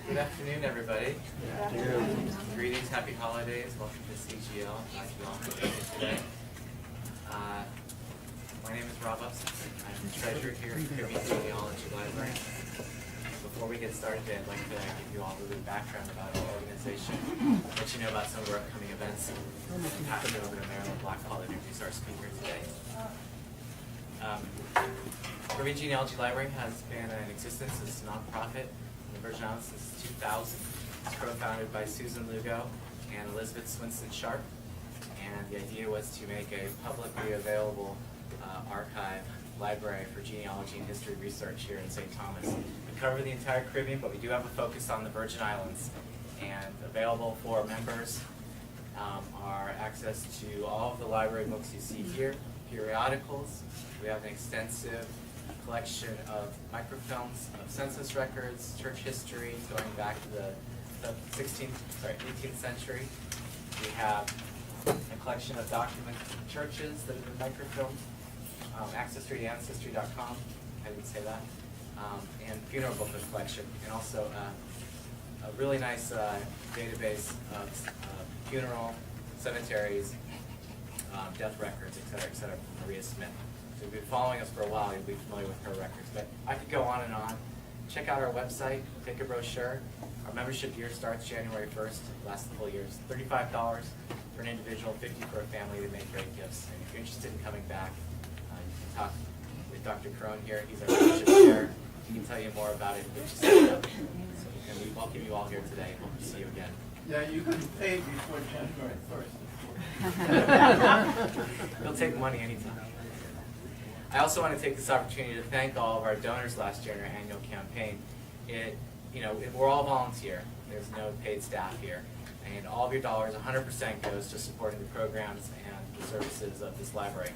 Good afternoon, everybody. Good afternoon. Greetings, happy holidays. Welcome to CGL. Glad you all for being here today. My name is Rob Upson. I'm the treasurer here at the Cohen Genealogy Library. Before we get started today, I'd like to give you all a little background about our organization, let you know about some of our upcoming events, and pass it over to Marilyn Blackhall to introduce our speaker today. Cohen Genealogy Library has been in existence as a nonprofit in the Virgin Islands since 2000. It's co-founded by Susan Lugo and Elizabeth Swinson Sharp, and the idea was to make a publicly available archive library for genealogy and history research here in St. Thomas. We cover the entire Caribbean, but we do have a focus on the Virgin Islands, and available for members are access to all of the library books you see here, periodicals. We have an extensive collection of microfilms of census records, church history going back to the 18th century. We have a collection of documents from churches that have been microfilmed, access to ancestry.com, I didn't say that, and funeral booklet collection, and also a really nice database of funeral, cemeteries, death records, et cetera, from Maria Smith. So if you've been following us for a while, you'll be familiar with her records. But I could go on and on. Check out our website, take a brochure. Our membership year starts January 1st, lasts the full year. It's $35 for an individual, $50 for a family. They make great gifts. And if you're interested in coming back, you can talk with Dr. Cohen here. He's our membership chair. He can tell you more about it and get you set up. And we welcome you all here today. Hope to see you again. Yeah, you can pay before January 1st. He'll take money anytime. I also want to take this opportunity to thank all of our donors last year in our annual campaign. We're all volunteer. There's no paid staff here. And all of your dollars, 100% goes to supporting the programs and the services of this library.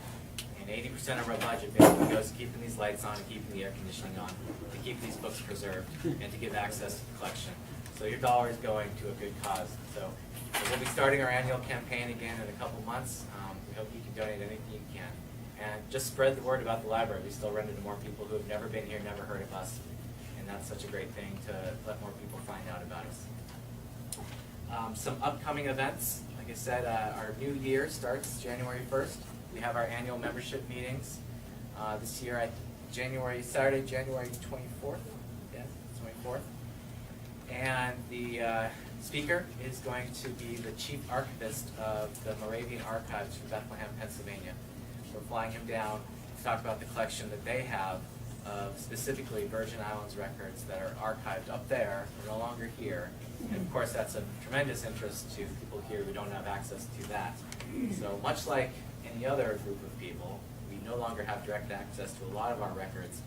And 80% of our budget basically goes to keeping these lights on and keeping the air conditioning on, to keep these books preserved, and to give access to the collection. So your dollar is going to a good cause. So we'll be starting our annual campaign again in a couple months. We hope you can donate anything you can. And just spread the word about the library. We still run into more people who have never been here, never heard of us. And that's such a great thing to let more people find out about us. Some upcoming events. Like I said, our new year starts January 1st. We have our annual membership meetings. This year, Saturday, January 24th. Yeah, 24th. And the speaker is going to be the chief archivist of the Moravian Archives from Bethlehem, Pennsylvania. We're flying him down to talk about the collection that they have of specifically Virgin Islands records that are archived up there, they're no longer here. And of course that's of tremendous interest to people here who don't have access to that. So much like any other group of people, we no longer have direct access to a lot of our records.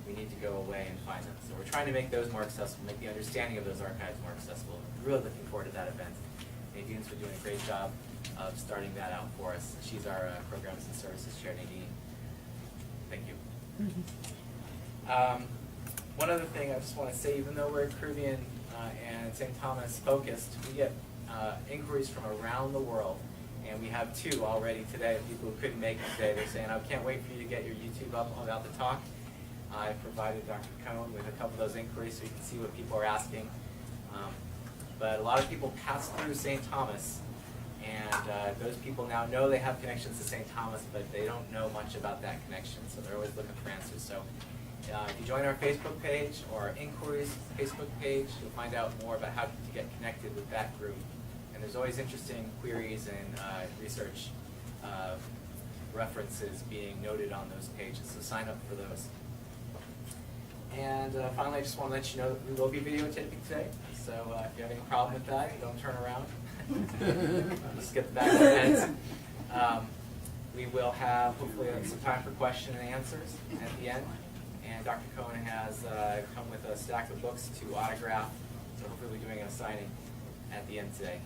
We need to go away and find them. So we're trying to make those more accessible, make the understanding of those archives more accessible. We're really looking forward to that event. Nadine's been doing a great job of starting that out for us. She's our Programs and Services Chair, Nadine. Thank you. One other thing I just want to say, even though we're Caribbean and St. Thomas focused, we get inquiries from around the world. And we have two already today of people who couldn't make it today. They're saying, I can't wait for you to get your YouTube up about the talk. I provided Dr. Cohen with a couple of those inquiries so you can see what people are asking. But a lot of people pass through St. Thomas, and those people now know they have connections to St. Thomas, but they don't know much about that connection, so they're always looking for answers. So if you join our Facebook page or our inquiries Facebook page, you'll find out more about how to get connected with that group. And there's always interesting queries and research references being noted on those pages, so sign up for those. And finally, I just want to let you know that we will be videotaping today. So if you have any problem with that, don't turn around. Just get the back of your heads. We will have, hopefully, some time for question and answers at the end. And Dr. Cohen has come with a stack of books to autograph. So hopefully we'll be doing a signing at the end today.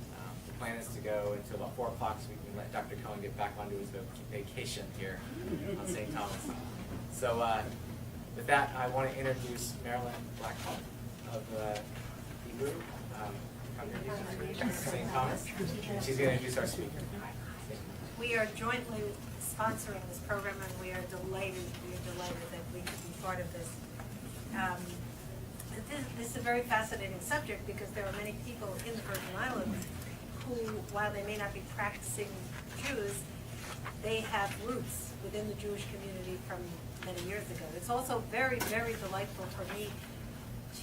The plan is to go until about 4 o'clock so we can let Dr. Cohen get back onto his vacation here on St. Thomas. So with that, I want to introduce Marilyn Blackhall of Hebrew congregation, St. Thomas. She's going to introduce our speaker. We are jointly sponsoring this program, and we are delighted that we could be part of this. this is a very fascinating subject because there are many people in the Virgin Islands who, while they may not be practicing Jews, they have roots within the Jewish community from many years ago. It's also very, very delightful for me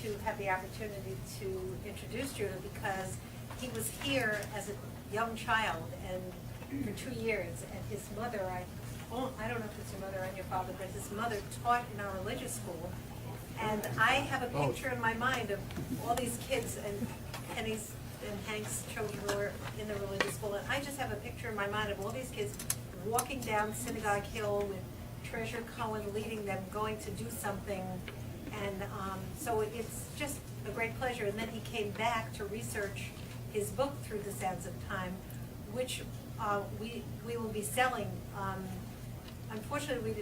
to have the opportunity to introduce Judah because he was here as a young child and for 2 years, and his mother, I don't know if it's your mother and your father, but his mother taught in our religious school. And I have a picture in my mind of all these kids and Penny's and Hank's children who were in the religious school. And I just have a picture in my mind of all these kids walking down Synagogue Hill with Treasurer Cohen leading them, going to do something. And so it's just a great pleasure. And then he came back to research his book, Through the Sands of Time, which we will be selling. Unfortunately,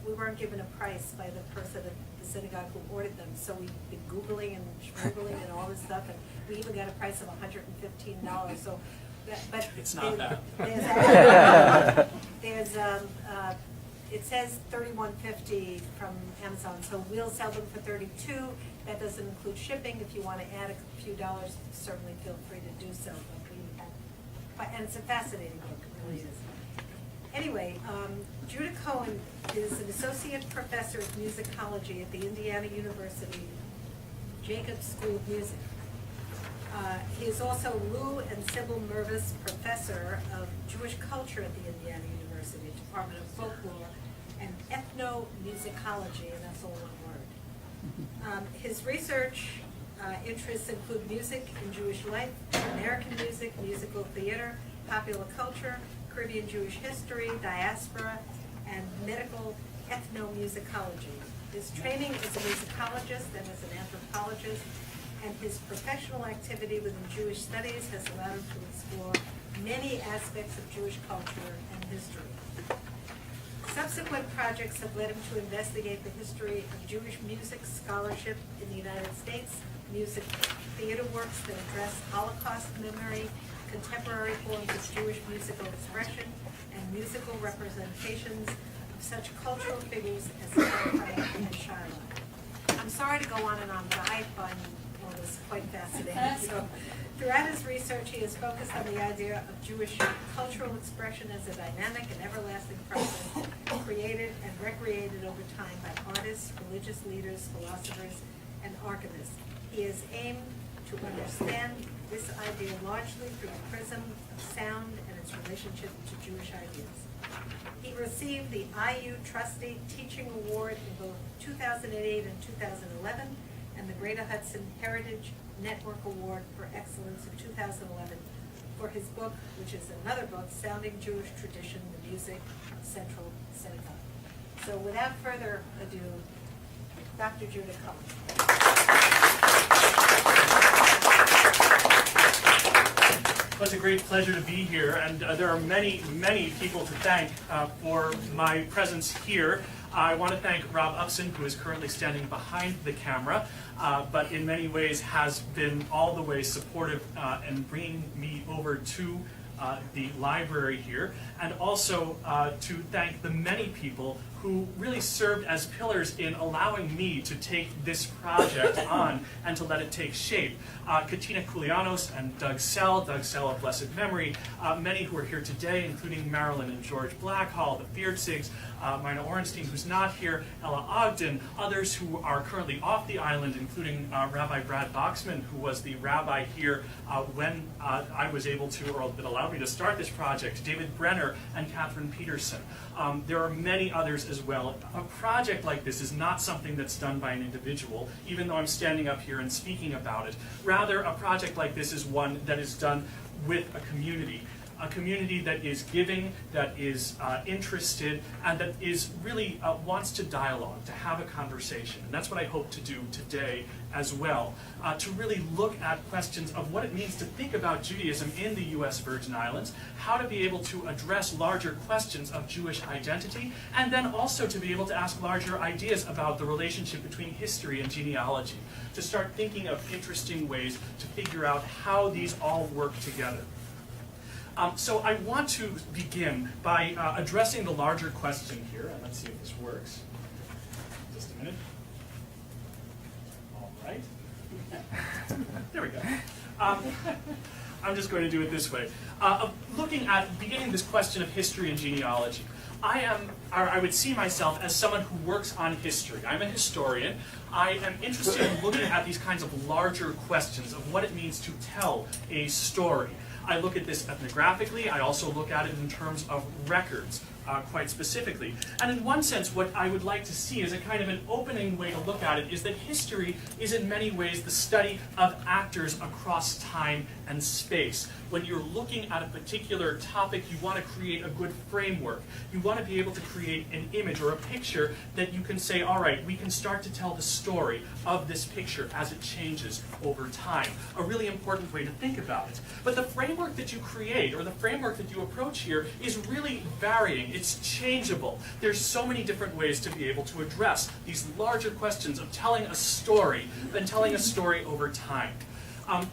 we weren't given a price by the person at the synagogue who ordered them, so we've been Googling and schmoogling and all this stuff, and we even got a price of $115. So, but It's not that. There's it says $31.50 from Amazon, so we'll sell them for $32. That doesn't include shipping. If you want to add a few dollars, certainly feel free to do so. And it's a fascinating book, it really is. Anyway, Judah Cohen is an associate professor of musicology at the Indiana University Jacobs School of Music. He is also Lou and Sybil Mervis Professor of Jewish Culture at the Indiana University Department of Folklore and Ethnomusicology, and that's all one word. His research interests include music and Jewish life, American music, musical theater, popular culture, Caribbean Jewish history, diaspora, and medical ethnomusicology. His training as a musicologist and as an anthropologist, and his professional activity within Jewish studies has allowed him to explore many aspects of Jewish culture and history. Subsequent projects have led him to investigate the history of Jewish music scholarship in the United States, music theater works that address Holocaust memory, contemporary forms of Jewish musical expression, and musical representations of such cultural figures as Mordechai and Shiloh. I'm sorry to go on and on, but I find all this quite fascinating. So, throughout his research, he has focused on the idea of Jewish cultural expression as a dynamic and everlasting process created and recreated over time by artists, religious leaders, philosophers, and archivists. He has aimed to understand this idea largely through the prism of sound and its relationship to Jewish ideas. He received the IU Trustee Teaching Award in both 2008 and 2011, and the Greater Hudson Heritage Network Award for Excellence in 2011 for his book, which is another book, Sounding Jewish Tradition, the Music of Central Synagogue. So without further ado, Dr. Judah Cohen. Well, it's a great pleasure to be here, and there are many, many people to thank for my presence here. I want to thank Rob Upson, who is currently standing behind the camera, but in many ways has been all the way supportive in bringing me over to the library here, and also to thank the many people who really served as pillars in allowing me to take this project on and to let it take shape. Katina Koulianos and Doug Sell of blessed memory, many who are here today, including Marilyn and George Blackhall, the Feartsigs, Mina Orenstein, who's not here, Ella Ogden, others who are currently off the island, including Rabbi Brad Boxman, who was the rabbi here when I was able to, or that allowed me to start this project, David Brenner and Catherine Peterson. There are many others as well. A project like this is not something that's done by an individual, even though I'm standing up here and speaking about it. Rather, a project like this is one that is done with a community that is giving, that is interested, and that is really wants to dialogue, to have a conversation. And that's what I hope to do today as well, to really look at questions of what it means to think about Judaism in the U.S. Virgin Islands, how to be able to address larger questions of Jewish identity, and then also to be able to ask larger ideas about the relationship between history and genealogy, to start thinking of interesting ways to figure out how these all work together. So I want to begin by addressing the larger question here, and let's see if this works. Just a minute. All There we go. I'm just going to do it this way. Looking at, beginning this question of history and genealogy, I would see myself as someone who works on history. I'm a historian. I am interested in looking at these kinds of larger questions of what it means to tell a story. I look at this ethnographically. I also look at it in terms of records, quite specifically. And in one sense, what I would like to see as a kind of an opening way to look at it is that history is in many ways the study of actors across time and space. When you're looking at a particular topic, you want to create a good framework. You want to be able to create an image or a picture that you can say, all right, we can start to tell the story of this picture as it changes over time. A really important way to think about it. But the framework that you create, or the framework that you approach here, is really varying. It's changeable. There's so many different ways to be able to address these larger questions of telling a story and telling a story over time.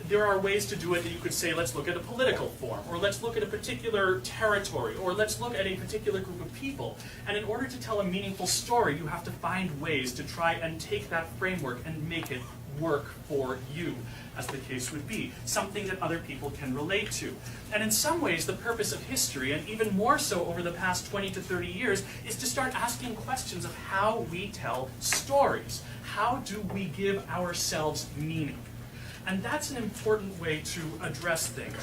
There are ways to do it that you could say, let's look at a political form, or let's look at a particular territory, or let's look at a particular group of people. And in order to tell a meaningful story, you have to find ways to try and take that framework and make it work for you, as the case would be, something that other people can relate to. And in some ways, the purpose of history, and even more so over the past 20 to 30 years, is to start asking questions of how we tell stories. How do we give ourselves meaning? And that's an important way to address things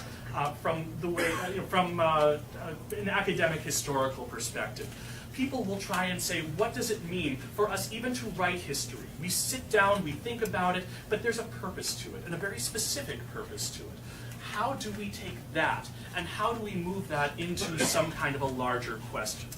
from an academic historical perspective. People will try and say, what does it mean for us even to write history? We sit down, we think about it, but there's a purpose to it, and a very specific purpose to it. How do we take that, and how do we move that into some kind of a larger question?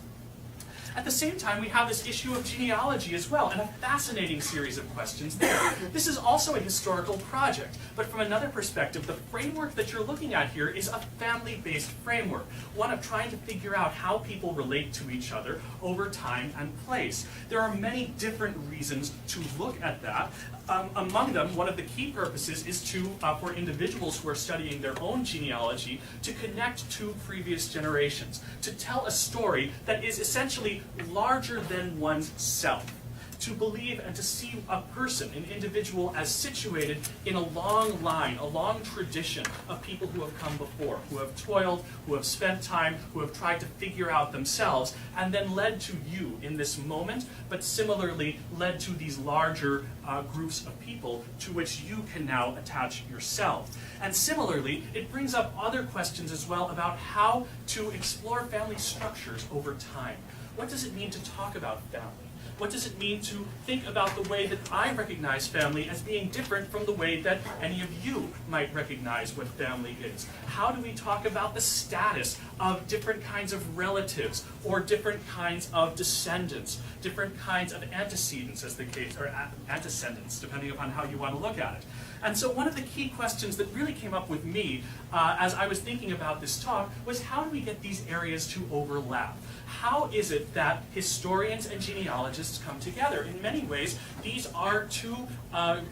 At the same time, we have this issue of genealogy as well, and a fascinating series of questions there. This is also a historical project, but from another perspective, the framework that you're looking at here is a family-based framework, one of trying to figure out how people relate to each other over time and place. There are many different reasons to look at that. Among them, one of the key purposes is to, for individuals who are studying their own genealogy, to connect to previous generations, to tell a story that is essentially larger than one's self. To believe and to see a person, an individual, as situated in a long line, a long tradition of people who have come before, who have toiled, who have spent time, who have tried to figure out themselves, and then led to you in this moment, but similarly led to these larger groups of people to which you can now attach yourself. And similarly, it brings up other questions as well about how to explore family structures over time. What does it mean to talk about family? What does it mean to think about the way that I recognize family as being different from the way that any of you might recognize what family is? How do we talk about the status of different kinds of relatives, or different kinds of descendants, different kinds of antecedents, as the case, or antecedents, depending upon how you want to look at it. And so one of the key questions that really came up with me as I was thinking about this talk was, how do we get these areas to overlap? How is it that historians and genealogists come together? In many ways, these are two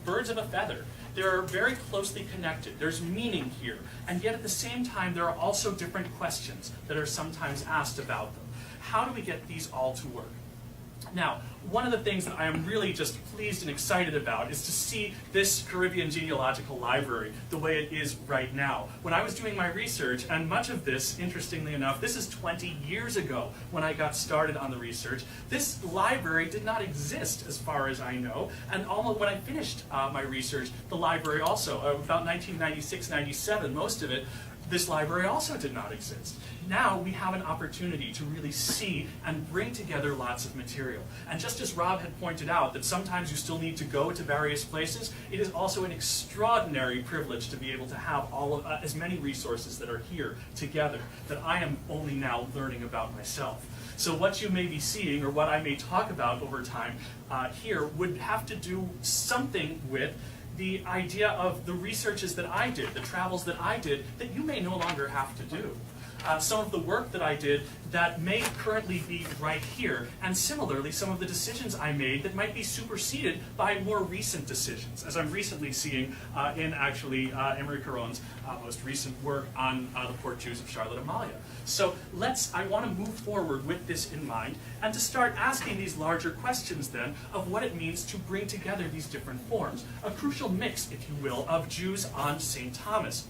birds of a feather. They're very closely connected. There's meaning here. And yet at the same time, there are also different questions that are sometimes asked about them. How do we get these all to work? Now, one of the things that I am really just pleased and excited about is to see this Caribbean Genealogical Library the way it is right now. When I was doing my research, and much of this, interestingly enough, this is 20 years ago when I got started on the research, this library did not exist as far as I know, and almost when I finished my research, the library also, about 1996-97, most of it, this library also did not exist. Now we have an opportunity to really see and bring together lots of material. And just as Rob had pointed out, that sometimes you still need to go to various places, it is also an extraordinary privilege to be able to have all of, as many resources that are here together that I am only now learning about myself. So what you may be seeing, or what I may talk about over time here, would have to do something with the idea of the researches that I did, the travels that I did, that you may no longer have to do. some of the work that I did that may currently be right here, and similarly some of the decisions I made that might be superseded by more recent decisions, as I'm recently seeing in actually Emery Caron's most recent work on the Port Jews of Charlotte Amalia. So I want to move forward with this in mind and to start asking these larger questions then of what it means to bring together these different forms. A crucial mix, if you will, of Jews on St. Thomas,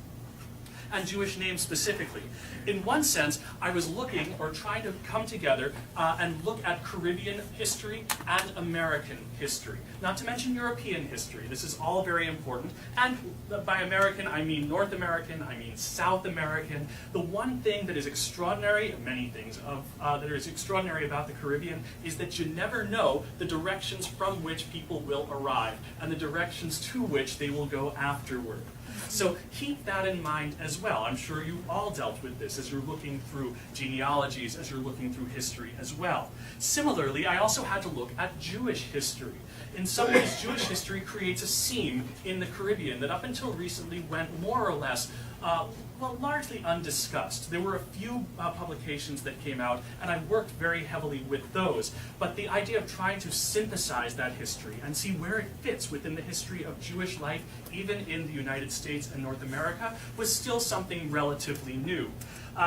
and Jewish names specifically. In one sense, I was looking or trying to come together and look at Caribbean history and American history, not to mention European history. This is all very important. And by American, I mean North American, I mean South American. The one thing that is extraordinary, many things that is extraordinary about the Caribbean, is that you never know the directions from which people will arrive and the directions to which they will go afterward. So keep that in mind as well. I'm sure you all dealt with this as you're looking through genealogies, as you're looking through history as well. Similarly, I also had to look at Jewish history. In some ways, Jewish history creates a seam in the Caribbean that up until recently went more or less largely undiscussed. There were a few publications that came out, and I worked very heavily with those. But the idea of trying to synthesize that history and see where it fits within the history of Jewish life, even in the United States and North America, was still something relatively new.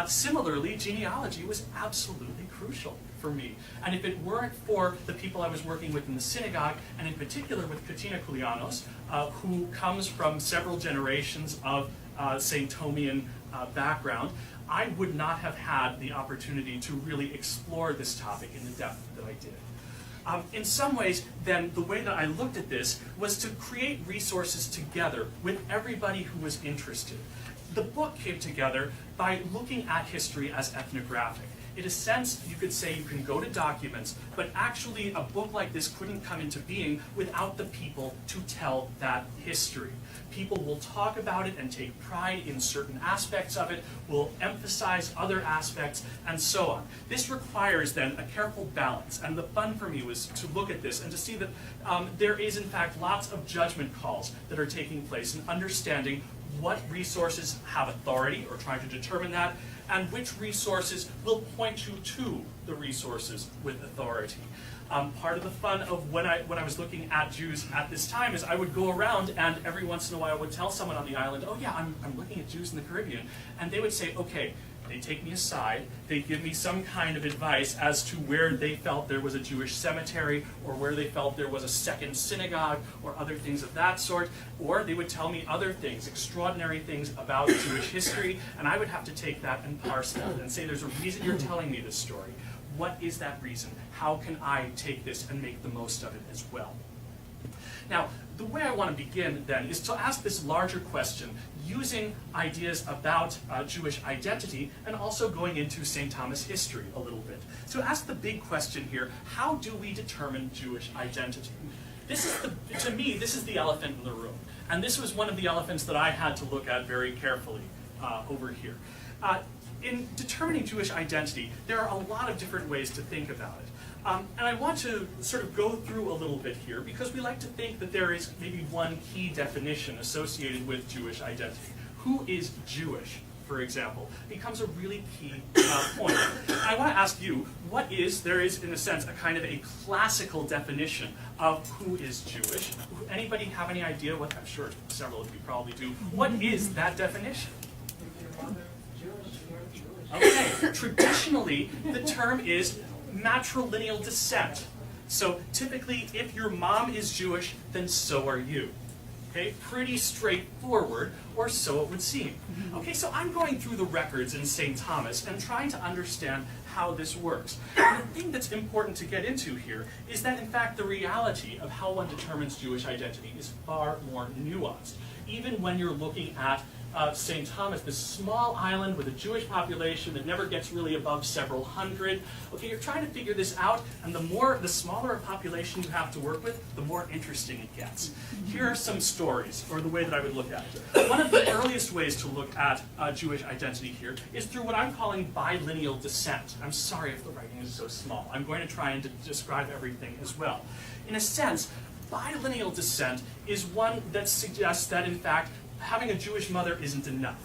Similarly, genealogy was absolutely crucial for me. And if it weren't for the people I was working with in the synagogue, and in particular with Katina Koulianos, who comes from several generations of St. Thomian background, I would not have had the opportunity to really explore this topic in the depth that I did. In some ways, then, the way that I looked at this was to create resources together with everybody who was interested. The book came together by looking at history as ethnographic. In a sense, you could say you can go to documents, but actually a book like this couldn't come into being without the people to tell that history. People will talk about it and take pride in certain aspects of it, will emphasize other aspects, and so on. This requires then a careful balance, and the fun for me was to look at this and to see that there is in fact lots of judgment calls that are taking place in understanding what resources have authority, or trying to determine that, and which resources will point you to the resources with authority. Part of the fun of when I was looking at Jews at this time is I would go around and every once in a while I would tell someone on the island, oh yeah, I'm looking at Jews in the Caribbean, and they would say, okay, they take me aside, they give me some kind of advice as to where they felt there was a Jewish cemetery, or where they felt there was a second synagogue, or other things of that sort, or they would tell me other things, extraordinary things about Jewish history, and I would have to take that and parse that and say, there's a reason you're telling me this story. What is that reason? How can I take this and make the most of it as well? Now, the way I want to begin then is to ask this larger question using ideas about Jewish identity and also going into St. Thomas history a little bit. So ask the big question here, how do we determine Jewish identity? To me, this is the elephant in the room. And this was one of the elephants that I had to look at very carefully over here. In determining Jewish identity, there are a lot of different ways to think about it. And I want to sort of go through a little bit here because we like to think that there is maybe one key definition associated with Jewish identity. Who is Jewish, for example, becomes a really key point. And I want to ask you, there is in a sense a kind of a classical definition of who is Jewish. Anybody have any idea what, I'm sure several of you probably do, what is that definition? Okay, traditionally the term is matrilineal descent. So typically, if your mom is Jewish, then so are you. Okay, pretty straightforward, or so it would seem. Okay, so I'm going through the records in St. Thomas and trying to understand how this works. And the thing that's important to get into here is that, in fact, the reality of how one determines Jewish identity is far more nuanced. Even when you're looking at St. Thomas, this small island with a Jewish population that never gets really above several hundred. Okay, you're trying to figure this out, and the smaller a population you have to work with, the more interesting it gets. Here are some stories, or the way that I would look at it. One of the earliest ways to look at Jewish identity here is through what I'm calling bilineal descent. I'm sorry if the writing is so small. I'm going to try and describe everything as well. In a sense, bilineal descent is one that suggests that, in fact, having a Jewish mother isn't enough.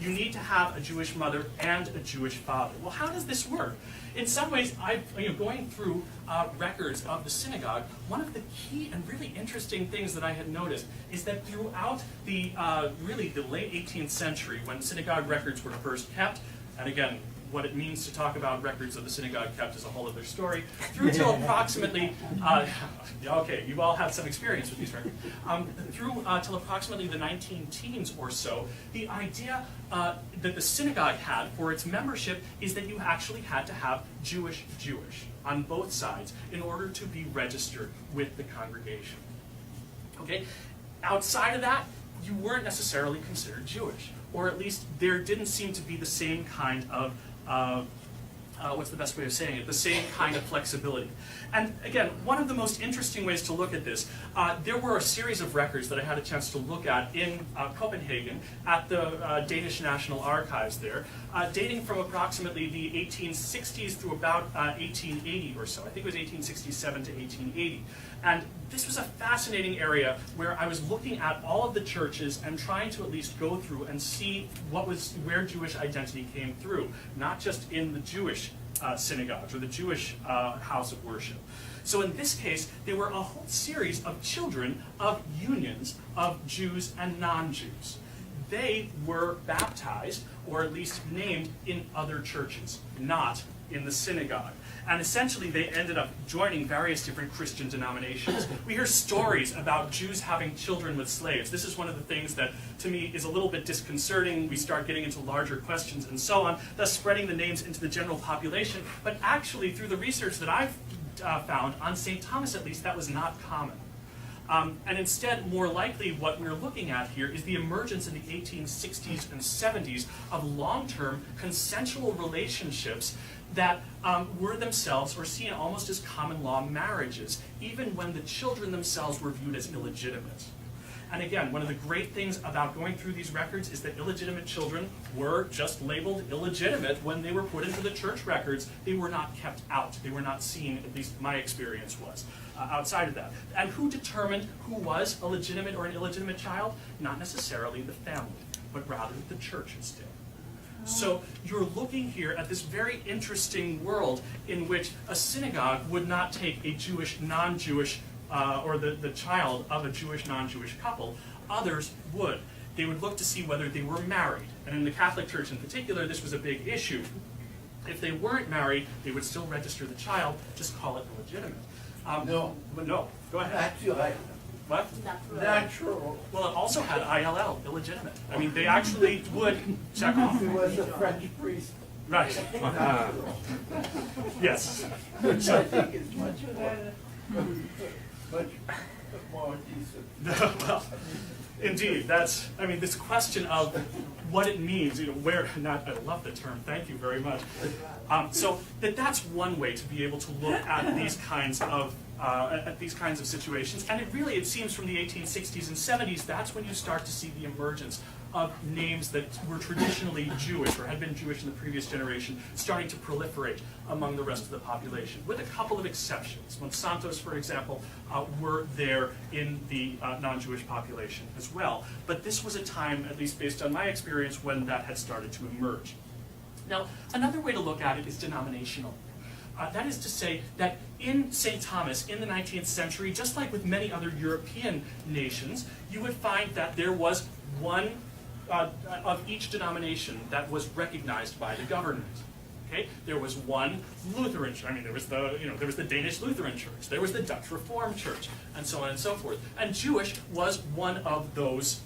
you need to have a Jewish mother and a Jewish father. Well, how does this work? In some ways, going through records of the synagogue, one of the key and really interesting things that I had noticed is that throughout the really the late 18th century, when synagogue records were first kept, and again, what it means to talk about records of the synagogue kept is a whole other story, through till approximately, okay, you've all had some experience with these records, through till approximately the 19-teens or so, the idea that the synagogue had for its membership is that you actually had to have Jewish on both sides in order to be registered with the congregation. Okay? Outside of that, you weren't necessarily considered Jewish, or at least there didn't seem to be the same kind of what's the best way of saying it? The same kind of flexibility. And again, one of the most interesting ways to look at this, there were a series of records that I had a chance to look at in Copenhagen at the Danish National Archives there, dating from approximately the 1860s through about 1880 or so. I think it was 1867 to 1880. And this was a fascinating area where I was looking at all of the churches and trying to at least go through and see where Jewish identity came through, not just in the Jewish synagogues or the Jewish house of worship. So in this case, there were a whole series of children of unions of Jews and non-Jews. They were baptized, or at least named, in other churches, not in the synagogue. And essentially, they ended up joining various different Christian denominations. We hear stories about Jews having children with slaves. This is one of the things that, to me, is a little bit disconcerting. We start getting into larger questions and so on, thus spreading the names into the general population. But actually, through the research that I've found, on St. Thomas at least, that was not common. And instead, more likely, what we're looking at here is the emergence in the 1860s and 70s of long-term consensual relationships that were themselves or seen almost as common law marriages, even when the children themselves were viewed as illegitimate. And again, one of the great things about going through these records is that illegitimate children were just labeled illegitimate when they were put into the church records. They were not kept out. They were not seen, at least my experience was, outside of that. And who determined who was a legitimate or an illegitimate child? Not necessarily the family, but rather the churches did. So you're looking here at this very interesting world in which a synagogue would not take a Jewish, non-Jewish, or the child of a Jewish, non-Jewish couple. Others would. They would look to see whether they were married. And in the Catholic Church in particular, this was a big issue. If they weren't married, they would still register the child, just call it illegitimate. No. But no, go ahead. Natural. What? Natural. Well, it also had ILL, illegitimate. I mean, they actually would check off. He was a French priest. Right. Natural. Yes. Which I think is much more decent. Well, indeed, this question of what it means, I love the term, thank you very much. So that's one way to be able to look at these kinds of situations. And it seems from the 1860s and 70s, that's when you start to see the emergence of names that were traditionally Jewish or had been Jewish in the previous generation starting to proliferate among the rest of the population, with a couple of exceptions. Monsantos, for example, were there in the non-Jewish population as well. But this was a time, at least based on my experience, when that had started to emerge. Now, another way to look at it is denominational. That is to say that in St. Thomas, in the 19th century, just like with many other European nations, you would find that there was one of each denomination that was recognized by the government. Okay, there was one Lutheran. There was the Danish Lutheran Church, there was the Dutch Reformed Church, and so on and so forth. And Jewish was one of those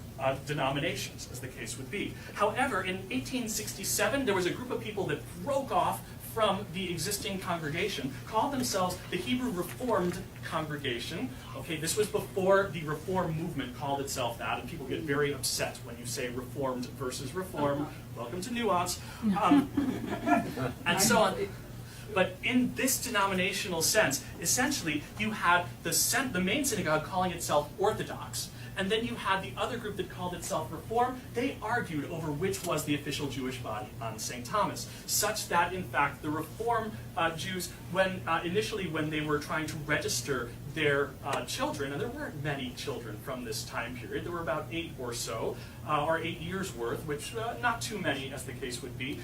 denominations, as the case would be. However, in 1867, there was a group of people that broke off from the existing congregation, called themselves the Hebrew Reformed Congregation. Okay, this was before the Reform movement called itself that, and people get very upset when you say Reformed versus Reform. Welcome to nuance. And so on. But in this denominational sense, essentially, you had the main synagogue calling itself Orthodox, And then you had the other group that called itself Reform. They argued over which was the official Jewish body on St. Thomas, such that, in fact, the Reform Jews, initially when they were trying to register their children, and there weren't many children from this time period, there were about 8 or so, or 8 years worth, which not too many as the case would be,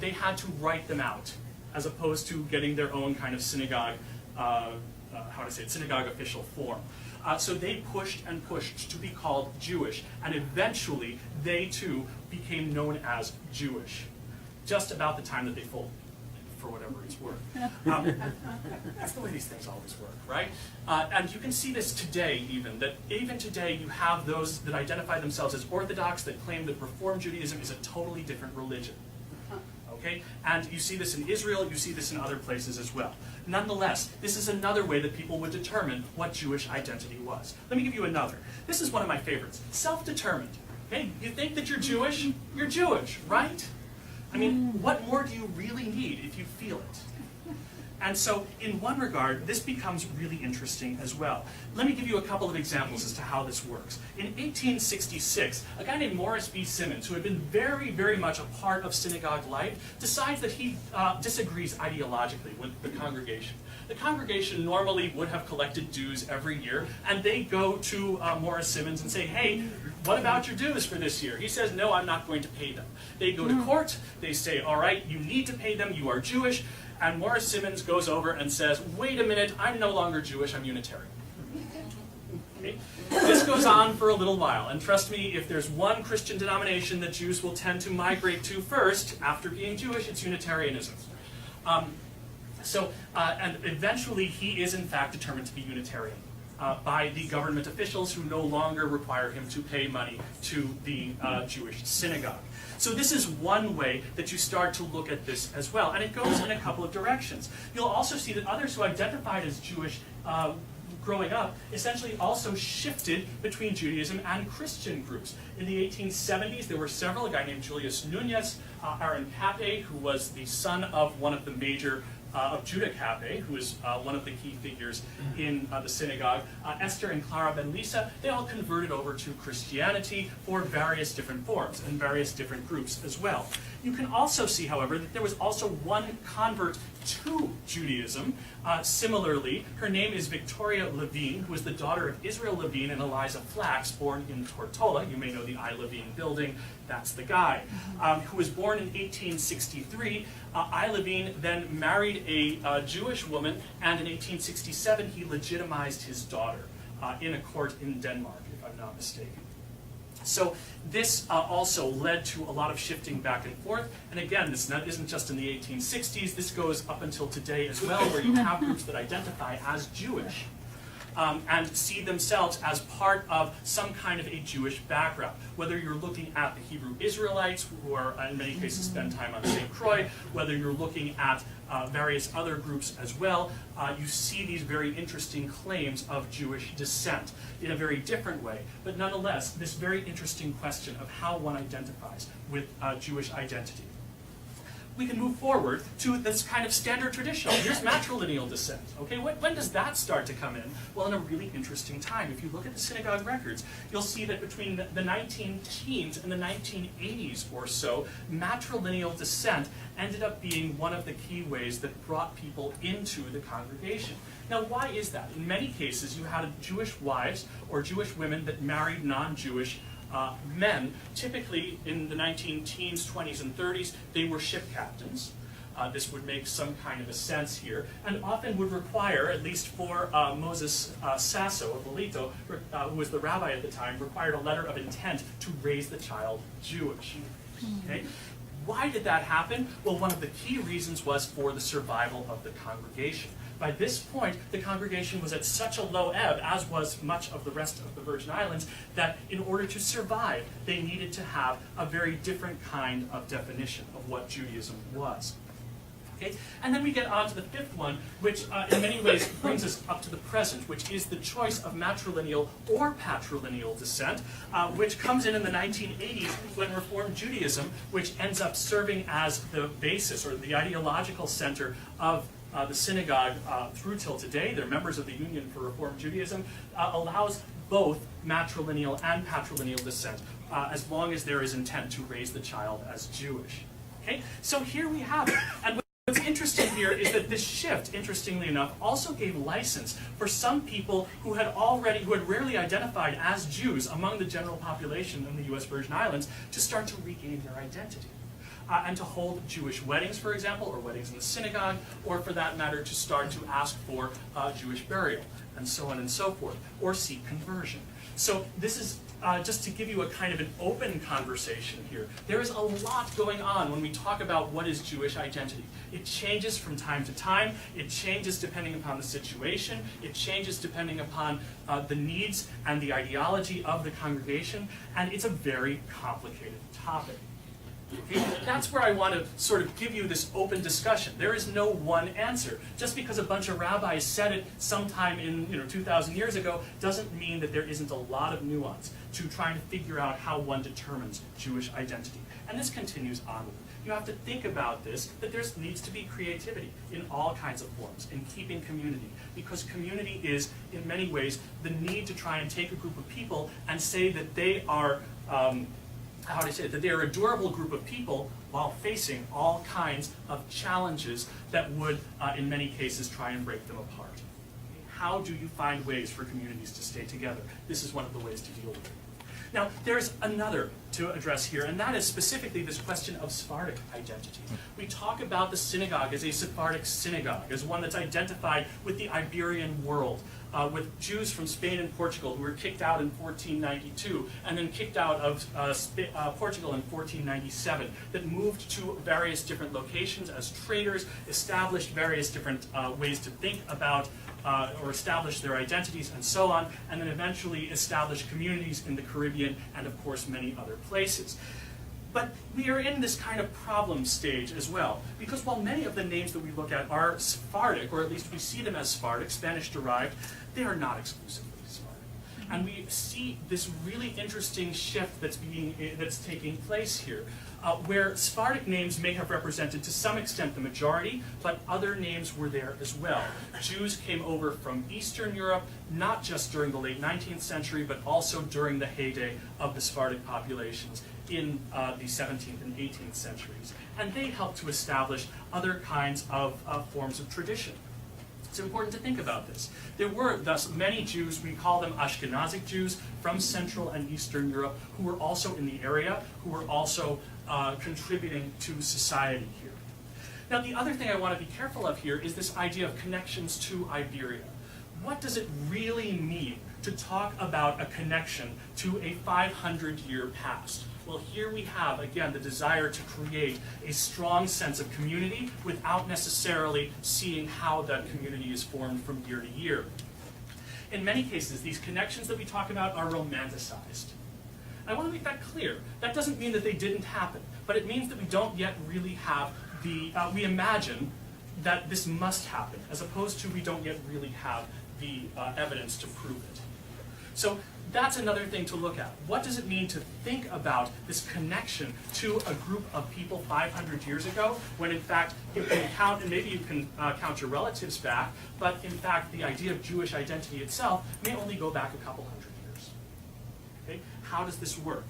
they had to write them out, as opposed to getting their own kind of synagogue, synagogue official form. So they pushed and pushed to be called Jewish, and eventually they too became known as Jewish, just about the time that they folded, for whatever it's worth. That's the way these things always work, right? And you can see this today even today you have those that identify themselves as Orthodox that claim that Reform Judaism is a totally different religion. Okay? And you see this in Israel, you see this in other places as well. Nonetheless, this is another way that people would determine what Jewish identity was. Let me give you another. This is one of my favorites. Self-determined. Okay? You think that you're Jewish? You're Jewish, right? I mean, what more do you really need if you feel it? And so, in one regard, this becomes really interesting as well. Let me give you a couple of examples as to how this works. In 1866, a guy named Morris B. Simmons, who had been very, very much a part of synagogue life, decides that he disagrees ideologically with the congregation. The congregation normally would have collected dues every year, and they go to Morris Simmons and say, hey, what about your dues for this year? He says, no, I'm not going to pay them. They go to court, they say, all right, you need to pay them, you are Jewish, and Morris Simmons goes over and says, wait a minute, I'm no longer Jewish, I'm Unitarian. Okay? This goes on for a little while, and trust me, if there's one Christian denomination that Jews will tend to migrate to first, after being Jewish, it's Unitarianism. And eventually he is in fact determined to be Unitarian by the government officials who no longer require him to pay money to the Jewish synagogue. So this is one way that you start to look at this as well, and it goes in a couple of directions. You'll also see that others who identified as Jewish growing up essentially also shifted between Judaism and Christian groups. In the 1870s, there were several, a guy named Julius Nunez, Aaron Cappe, who was the son of one of the major of Judah Cappe, who is one of the key figures in the synagogue, Esther and Clara Ben Lisa, they all converted over to Christianity for various different forms and various different groups as well. You can also see, however, that there was also one convert to Judaism. Similarly, her name is Victoria Levine, who is the daughter of Israel Levine and Eliza Flax, born in Tortola. You may know the I. Levine building. That's the guy. Who was born in 1863. I. Levine then married a Jewish woman, and in 1867 he legitimized his daughter in a court in Denmark, if I'm not mistaken. So this also led to a lot of shifting back and forth. And again, this isn't just in the 1860s. This goes up until today as well, where you have groups that identify as Jewish and see themselves as part of some kind of a Jewish background. Whether you're looking at the Hebrew Israelites, who are in many cases spend time on St. Croix, whether you're looking at various other groups as well, you see these very interesting claims of Jewish descent in a very different way. But nonetheless, this very interesting question of how one identifies with Jewish identity. We can move forward to this kind of standard tradition. Here's matrilineal descent. Okay, when does that start to come in? Well, in a really interesting time. If you look at the synagogue records, you'll see that between the 19-teens and the 1980s or so, matrilineal descent ended up being one of the key ways that brought people into the congregation. Now, why is that? In many cases, you had Jewish wives or Jewish women that married non-Jewish men. Typically in the 19-teens, 20s, and 30s, they were ship captains. This would make some kind of a sense here, and often would require, at least for Moses Sasso of Melito, who was the rabbi at the time, required a letter of intent to raise the child Jewish. Okay? Why did that happen? Well, one of the key reasons was for the survival of the congregation. By this point, the congregation was at such a low ebb, as was much of the rest of the Virgin Islands, that in order to survive, they needed to have a very different kind of definition of what Judaism was. Okay? And then we get on to the fifth one, which in many ways brings us up to the present, which is the choice of matrilineal or patrilineal descent, which comes in the 1980s when Reformed Judaism, which ends up serving as the basis or the ideological center of the synagogue through till today, they're members of the Union for Reform Judaism, allows both matrilineal and patrilineal descent, as long as there is intent to raise the child as Jewish. Okay, so here we have it. And what's interesting here is that this shift, interestingly enough, also gave license for some people who had rarely identified as Jews among the general population in the U.S. Virgin Islands to start to regain their identity. And to hold Jewish weddings, for example, or weddings in the synagogue, or for that matter, to start to ask for Jewish burial, and so on and so forth, or seek conversion. So this is just to give you a kind of an open conversation here. There is a lot going on when we talk about what is Jewish identity. It changes from time to time. It changes depending upon the situation. It changes depending upon the needs and the ideology of the congregation. And it's a very complicated topic. Okay? That's where I want to sort of give you this open discussion. There is no one answer. Just because a bunch of rabbis said it sometime in 2,000 years ago doesn't mean that there isn't a lot of nuance to trying to figure out how one determines Jewish identity. And this continues onward. You have to think about this, that there needs to be creativity in all kinds of forms, in keeping community. Because community is, in many ways, the need to try and take a group of people and say that they are that they are a durable group of people while facing all kinds of challenges that would, in many cases, try and break them apart. How do you find ways for communities to stay together? This is one of the ways to deal with it. Now, there's another to address here, and that is specifically this question of Sephardic identity. We talk about the synagogue as a Sephardic synagogue, as one that's identified with the Iberian world, with Jews from Spain and Portugal who were kicked out in 1492, and then kicked out of Portugal in 1497, that moved to various different locations as traders, established various different ways to think about or establish their identities and so on, and then eventually establish communities in the Caribbean and, of course, many other places. But we are in this kind of problem stage as well, because while many of the names that we look at are Sephardic, or at least we see them as Sephardic, Spanish-derived, they are not exclusively Sephardic. And we see this really interesting shift that's taking place here, where Sephardic names may have represented to some extent the majority, but other names were there as well. Jews came over from Eastern Europe, not just during the late 19th century, but also during the heyday of the Sephardic populations in the 17th and 18th centuries. And they helped to establish other kinds of forms of tradition. It's important to think about this. There were thus many Jews, we call them Ashkenazic Jews, from Central and Eastern Europe, who were also in the area, who were also contributing to society here. Now, the other thing I want to be careful of here is this idea of connections to Iberia. What does it really mean to talk about a connection to a 500-year past? Well, here we have, again, the desire to create a strong sense of community without necessarily seeing how that community is formed from year to year. In many cases, these connections that we talk about are romanticized. I want to make that clear. That doesn't mean that they didn't happen, but it means that we don't yet really have we imagine that this must happen, as opposed to we don't yet really have the evidence to prove it. So that's another thing to look at. What does it mean to think about this connection to a group of people 500 years ago, when in fact you can count, and maybe you can count your relatives back, but in fact the idea of Jewish identity itself may only go back a couple hundred years. Okay? How does this work?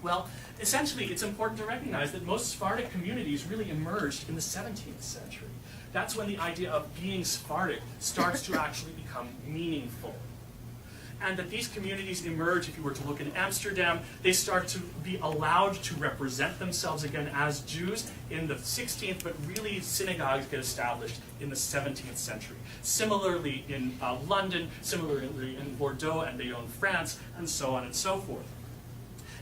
Well, essentially it's important to recognize that most Sephardic communities really emerged in the 17th century. That's when the idea of being Sephardic starts to actually become meaningful. And that these communities emerge, if you were to look in Amsterdam, they start to be allowed to represent themselves again as Jews in the 16th, but really synagogues get established in the 17th century. Similarly in London, similarly in Bordeaux and Bayonne, France, and so on and so forth.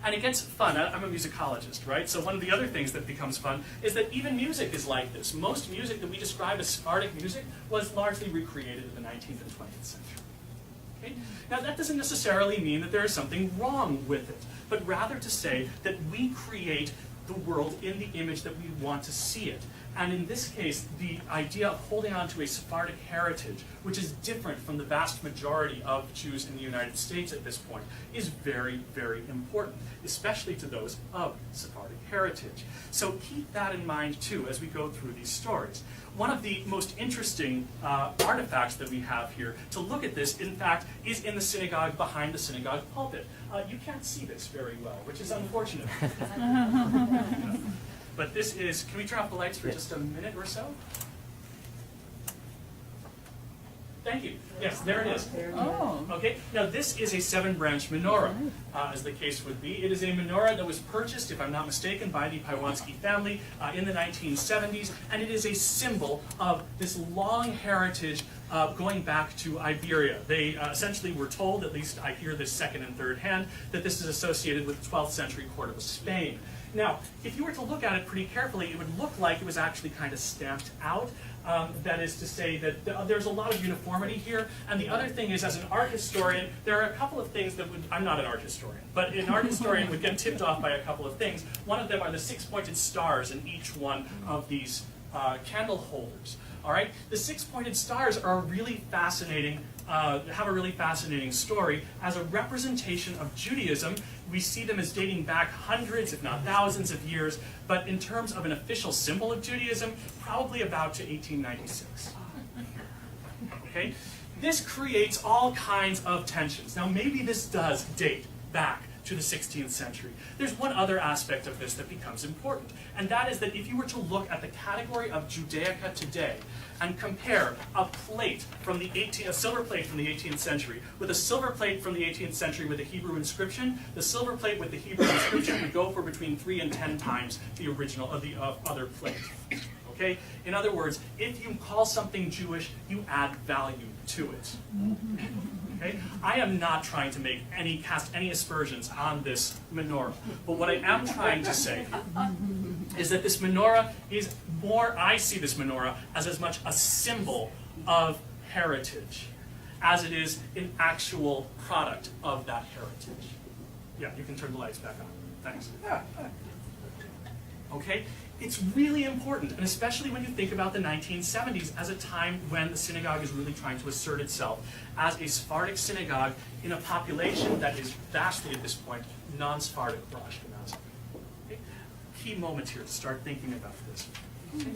And it gets fun. I'm a musicologist, right? So one of the other things that becomes fun is that even music is like this. Most music that we describe as Sephardic music was largely recreated in the 19th and 20th century. Okay? Now that doesn't necessarily mean that there is something wrong with it, but rather to say that we create the world in the image that we want to see it. And in this case, the idea of holding on to a Sephardic heritage, which is different from the vast majority of Jews in the United States at this point, is very, very important, especially to those of Sephardic heritage. So keep that in mind too as we go through these stories. One of the most interesting artifacts that we have here to look at this, in fact, is in the synagogue behind the synagogue pulpit. You can't see this very well, which is unfortunate. But this is, can we turn off the lights for just a minute or so? Thank you. Yes, there it is. Oh. Okay, now this is a 7-branch menorah, as the case would be. It is a menorah that was purchased, if I'm not mistaken, by the Paiwansky family in the 1970s, and it is a symbol of this long heritage going back to Iberia. They essentially were told, at least I hear this second and third hand, that this is associated with the 12th century court of Spain. Now, if you were to look at it pretty carefully, it would look like it was actually kind of stamped out. That is to say that there's a lot of uniformity here. And the other thing is, as an art historian, there are a couple of things that would, I'm not an art historian, but an art historian would get tipped off by a couple of things. One of them are the 6-pointed stars in each one of these candle holders. All right, the 6-pointed stars are a really fascinating, have a really fascinating story as a representation of Judaism. We see them as dating back hundreds, if not thousands of years, but in terms of an official symbol of Judaism, probably about to 1896. Okay, this creates all kinds of tensions. Now, maybe this does date back to the 16th century. There's one other aspect of this that becomes important, and that is that if you were to look at the category of Judaica today and compare a plate from the a silver plate from the 18th century with a silver plate from the 18th century with a Hebrew inscription, the silver plate with the Hebrew inscription would go for between 3 and 10 times the original of the other plate. Okay? In other words, if you call something Jewish, you add value to it. Okay? I am not trying to make cast any aspersions on this menorah, but what I am trying to say is that this menorah is more, I see this menorah as much a symbol of heritage as it is an actual product of that heritage. Yeah, you can turn the lights back on. Thanks. Okay? It's really important, and especially when you think about the 1970s as a time when the synagogue is really trying to assert itself as a Sephardic synagogue in a population that is vastly, at this point, non-Sephardic or Ashkenazi. Okay? Key moment here to start thinking about this. Okay?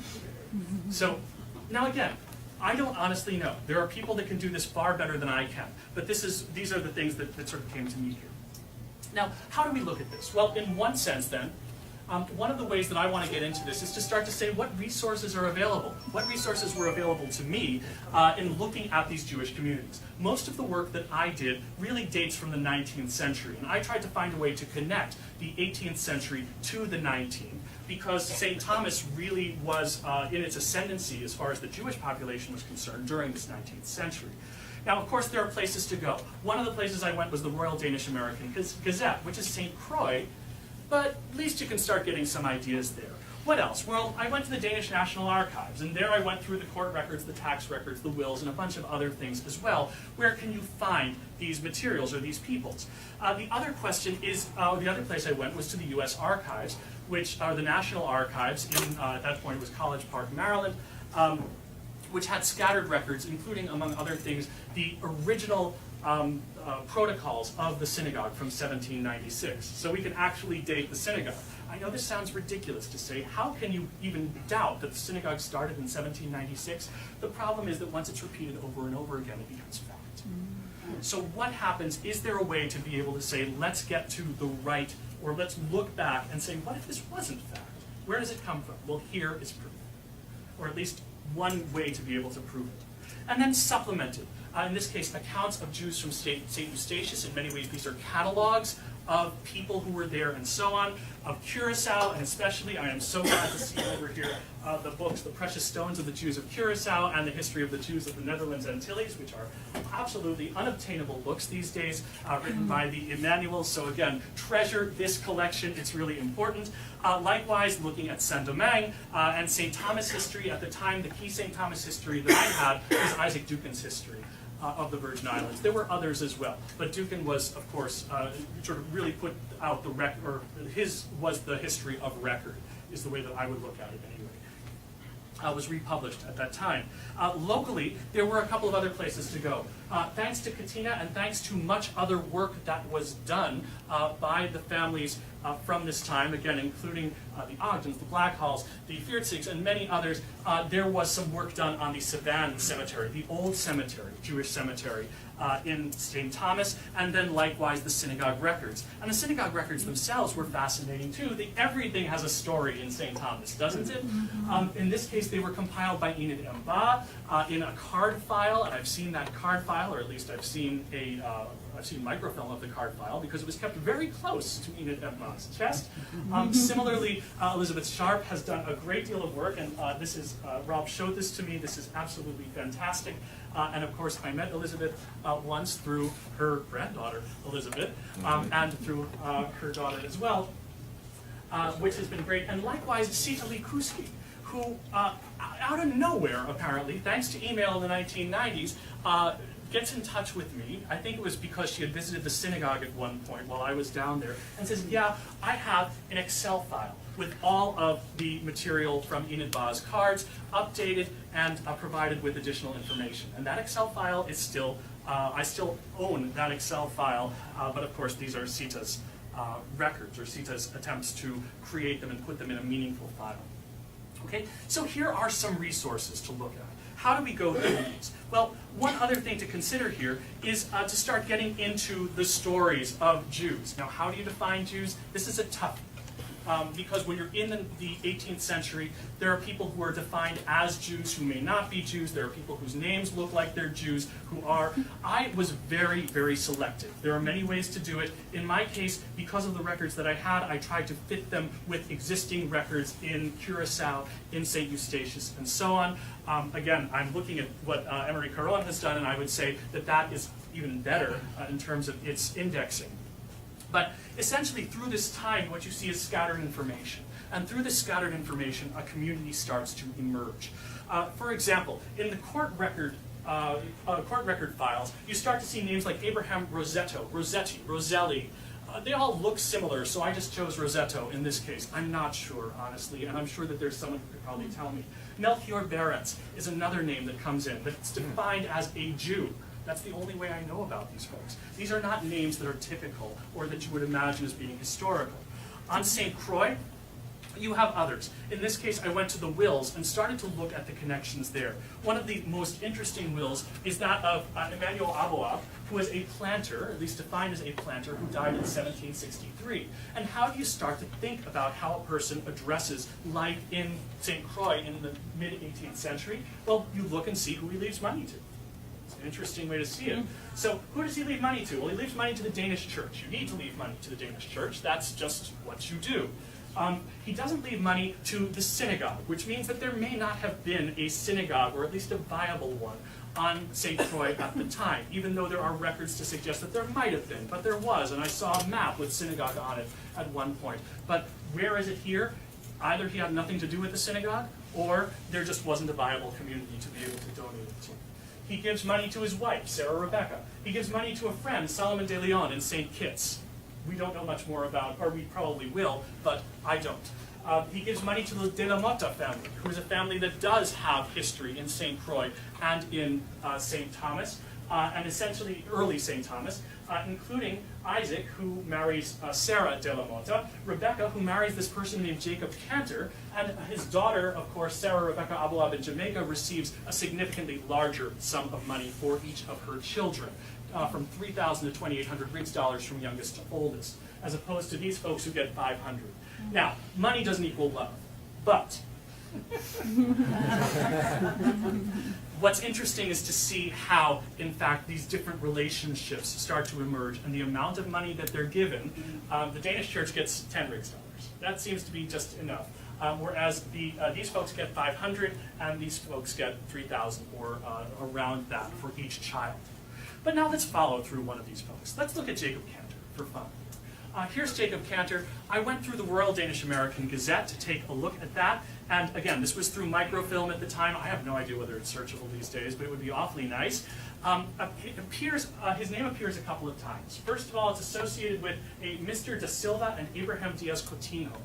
So, now again, I don't honestly know. There are people that can do this far better than I can, but these are the things that sort of came to me here. Now, how do we look at this? Well, in one sense then, one of the ways that I want to get into this is to start to say what resources are available. What resources were available to me in looking at these Jewish communities. Most of the work that I did really dates from the 19th century, and I tried to find a way to connect the 18th century to the 19th, because St. Thomas really was in its ascendancy as far as the Jewish population was concerned during this 19th century. Now, of course, there are places to go. One of the places I went was the Royal Danish American Gazette, which is St. Croix, but at least you can start getting some ideas there. What else? Well, I went to the Danish National Archives, and there I went through the court records, the tax records, the wills, and a bunch of other things as well. Where can you find these materials or these peoples? The other question is, the other place I went was to the U.S. Archives, which are the National Archives in, at that point it was College Park, Maryland, which had scattered records, including, among other things, the original protocols of the synagogue from 1796. So we can actually date the synagogue. I know this sounds ridiculous to say. How can you even doubt that the synagogue started in 1796? The problem is that once it's repeated over and over again, it becomes fact. So what happens, is there a way to be able to say, let's get to the right, or let's look back and say, what if this wasn't fact? Where does it come from? Well, here is proof. Or at least one way to be able to prove it. And then supplemented. In this case, accounts of Jews from St. Eustatius. In many ways, these are catalogs of people who were there and so on, of Curacao, and especially, I am so glad to see over here, the books, The Precious Stones of the Jews of Curacao and The History of the Jews of the Netherlands Antilles, which are absolutely unobtainable books these days, written by the Emmanuels. So again, treasure this collection, it's really important. Likewise, looking at Saint-Domingue and St. Thomas history. At the time, the key St. Thomas history that I had was Isaac Dukin's history of the Virgin Islands. There were others as well, but Dukin was, of course, sort of really put out the record, or his was the history of record, is the way that I would look at it anyway. was republished at that time. Locally, there were a couple of other places to go. Thanks to Katina and thanks to much other work that was done by the families from this time, again, including the Ogdens, the Blackhall's, the Vierzigs, and many others, there was some work done on the Savan Cemetery, the old cemetery, Jewish cemetery, in St. Thomas, and then likewise the synagogue records. And the synagogue records themselves were fascinating too. Everything has a story in St. Thomas, doesn't it? In this case, they were compiled by Enid M. Ba in a card file, and I've seen that card file, or at least I've seen microfilm of the card file because it was kept very close to Enid M. Ba's chest. Similarly, Elizabeth Sharp has done a great deal of work, and this is, Rob showed this to me. This is absolutely fantastic. And of course, I met Elizabeth once through her granddaughter, Elizabeth, and through her daughter as well, which has been great. And likewise, Sita Lee Kuski, who, out of nowhere, apparently, thanks to email in the 1990s, gets in touch with me. I think it was because she had visited the synagogue at one point while I was down there, and says, yeah, I have an Excel file with all of the material from Enid Ba's cards, updated and provided with additional information. And that Excel file is still, I still own that Excel file, but of course these are Sita's records, or Sita's attempts to create them and put them in a meaningful file. Okay, so here are some resources to look at. How do we go through these? Well, one other thing to consider here is to start getting into the stories of Jews. Now, how do you define Jews? This is a tough because when you're in the 18th century, there are people who are defined as Jews who may not be Jews. There are people whose names look like they're Jews who are. I was very, very selective. There are many ways to do it. In my case, because of the records that I had, I tried to fit them with existing records in Curacao, in St. Eustatius, and so on. Again, I'm looking at what Emery Caron has done, and I would say that that is even better in terms of its indexing. But essentially, through this time, what you see is scattered information. And through this scattered information, a community starts to emerge. For example, in the court record files, you start to see names like Abraham Rosetto, Rossetti, Roselli. They all look similar, so I just chose Rosetto in this case. I'm not sure, honestly, and I'm sure that there's someone who could probably tell me. Melchior Beretz is another name that comes in, but it's defined as a Jew. That's the only way I know about these folks. These are not names that are typical or that you would imagine as being historical. On St. Croix, you have others. In this case, I went to the wills and started to look at the connections there. One of the most interesting wills is that of Emmanuel Aboab, who was a planter, at least defined as a planter, who died in 1763. And how do you start to think about how a person addresses life in St. Croix in the mid-18th century? Well, you look and see who he leaves money to. Interesting way to see it. So who does he leave money to? Well, he leaves money to the Danish church. You need to leave money to the Danish church. That's just what you do. He doesn't leave money to the synagogue, which means that there may not have been a synagogue, or at least a viable one, on St. Croix at the time, even though there are records to suggest that there might have been, but there was, and I saw a map with synagogue on it at one point. But where is it here? Either he had nothing to do with the synagogue, or there just wasn't a viable community to be able to donate it to. He gives money to his wife, Sarah Rebecca. He gives money to a friend, Solomon de Leon, in St. Kitts. We don't know much more about, or we probably will, but I don't. He gives money to the De la Motta family, who is a family that does have history in St. Croix and in St. Thomas, and essentially early St. Thomas, including Isaac, who marries Sarah de la Motta, Rebecca, who marries this person named Jacob Cantor, and his daughter, of course, Sarah Rebecca Aboab in Jamaica, receives a significantly larger sum of money for each of her children, from $3,000 to $2,800 Riggs dollars from youngest to oldest, as opposed to these folks who get $500. Now, money doesn't equal love, but what's interesting is to see how, in fact, these different relationships start to emerge, and the amount of money that they're given. The Danish church gets 10 Riggs dollars. That seems to be just enough. Whereas these folks get 500, and these folks get 3,000, or around that for each child. But now let's follow through one of these folks. Let's look at Jacob Cantor for fun. Here's Jacob Cantor. I went through the Royal Danish American Gazette to take a look at that. And again, this was through microfilm at the time. I have no idea whether it's searchable these days, but it would be awfully nice. His name appears a couple of times. First of all, it's associated with a Mr. Da Silva and Abraham Diaz Coutinho.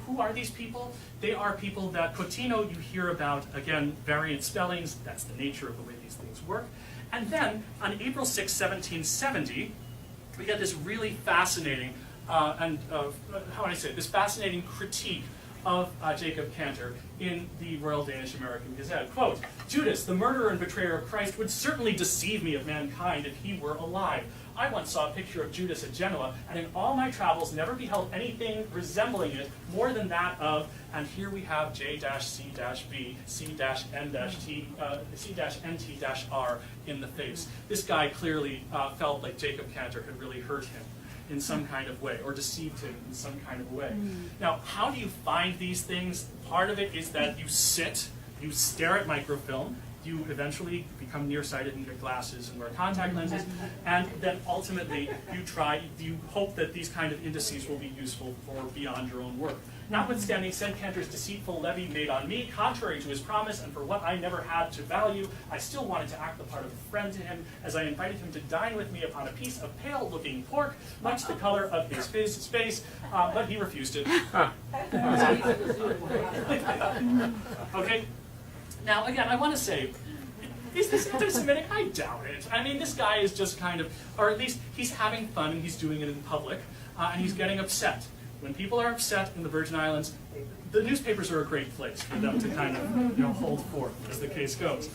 Who are these people? They are people that Coutinho you hear about, again, variant spellings. That's the nature of the way these things work. And then on April 6, 1770, we get this really fascinating, this fascinating critique of Jacob Cantor in the Royal Danish American Gazette. Quote, "Judas, the murderer and betrayer of Christ, would certainly deceive me of mankind if he were alive. I once saw a picture of Judas at Genoa, and in all my travels never beheld anything resembling it more than that of," and here we have J-C-B, C-NT-R in the face. This guy clearly felt like Jacob Cantor had really hurt him in some kind of way, or deceived him in some kind of way. Now, how do you find these things? Part of it is that you sit, you stare at microfilm, you eventually become nearsighted and get glasses and wear contact lenses, and then ultimately you hope that these kind of indices will be useful for beyond your own work. Notwithstanding said Cantor's deceitful levy made on me, contrary to his promise, and for what I never had to value, I still wanted to act the part of a friend to him, as I invited him to dine with me upon a piece of pale-looking pork, much the color of his face, but he refused it. Okay. Now, again, I want to say, is this anti-Semitic? I doubt it. I mean, this guy is just kind of, or at least he's having fun and he's doing it in public, and he's getting upset. When people are upset in the Virgin Islands, the newspapers are a great place for them to kind of, hold forth, as the case goes.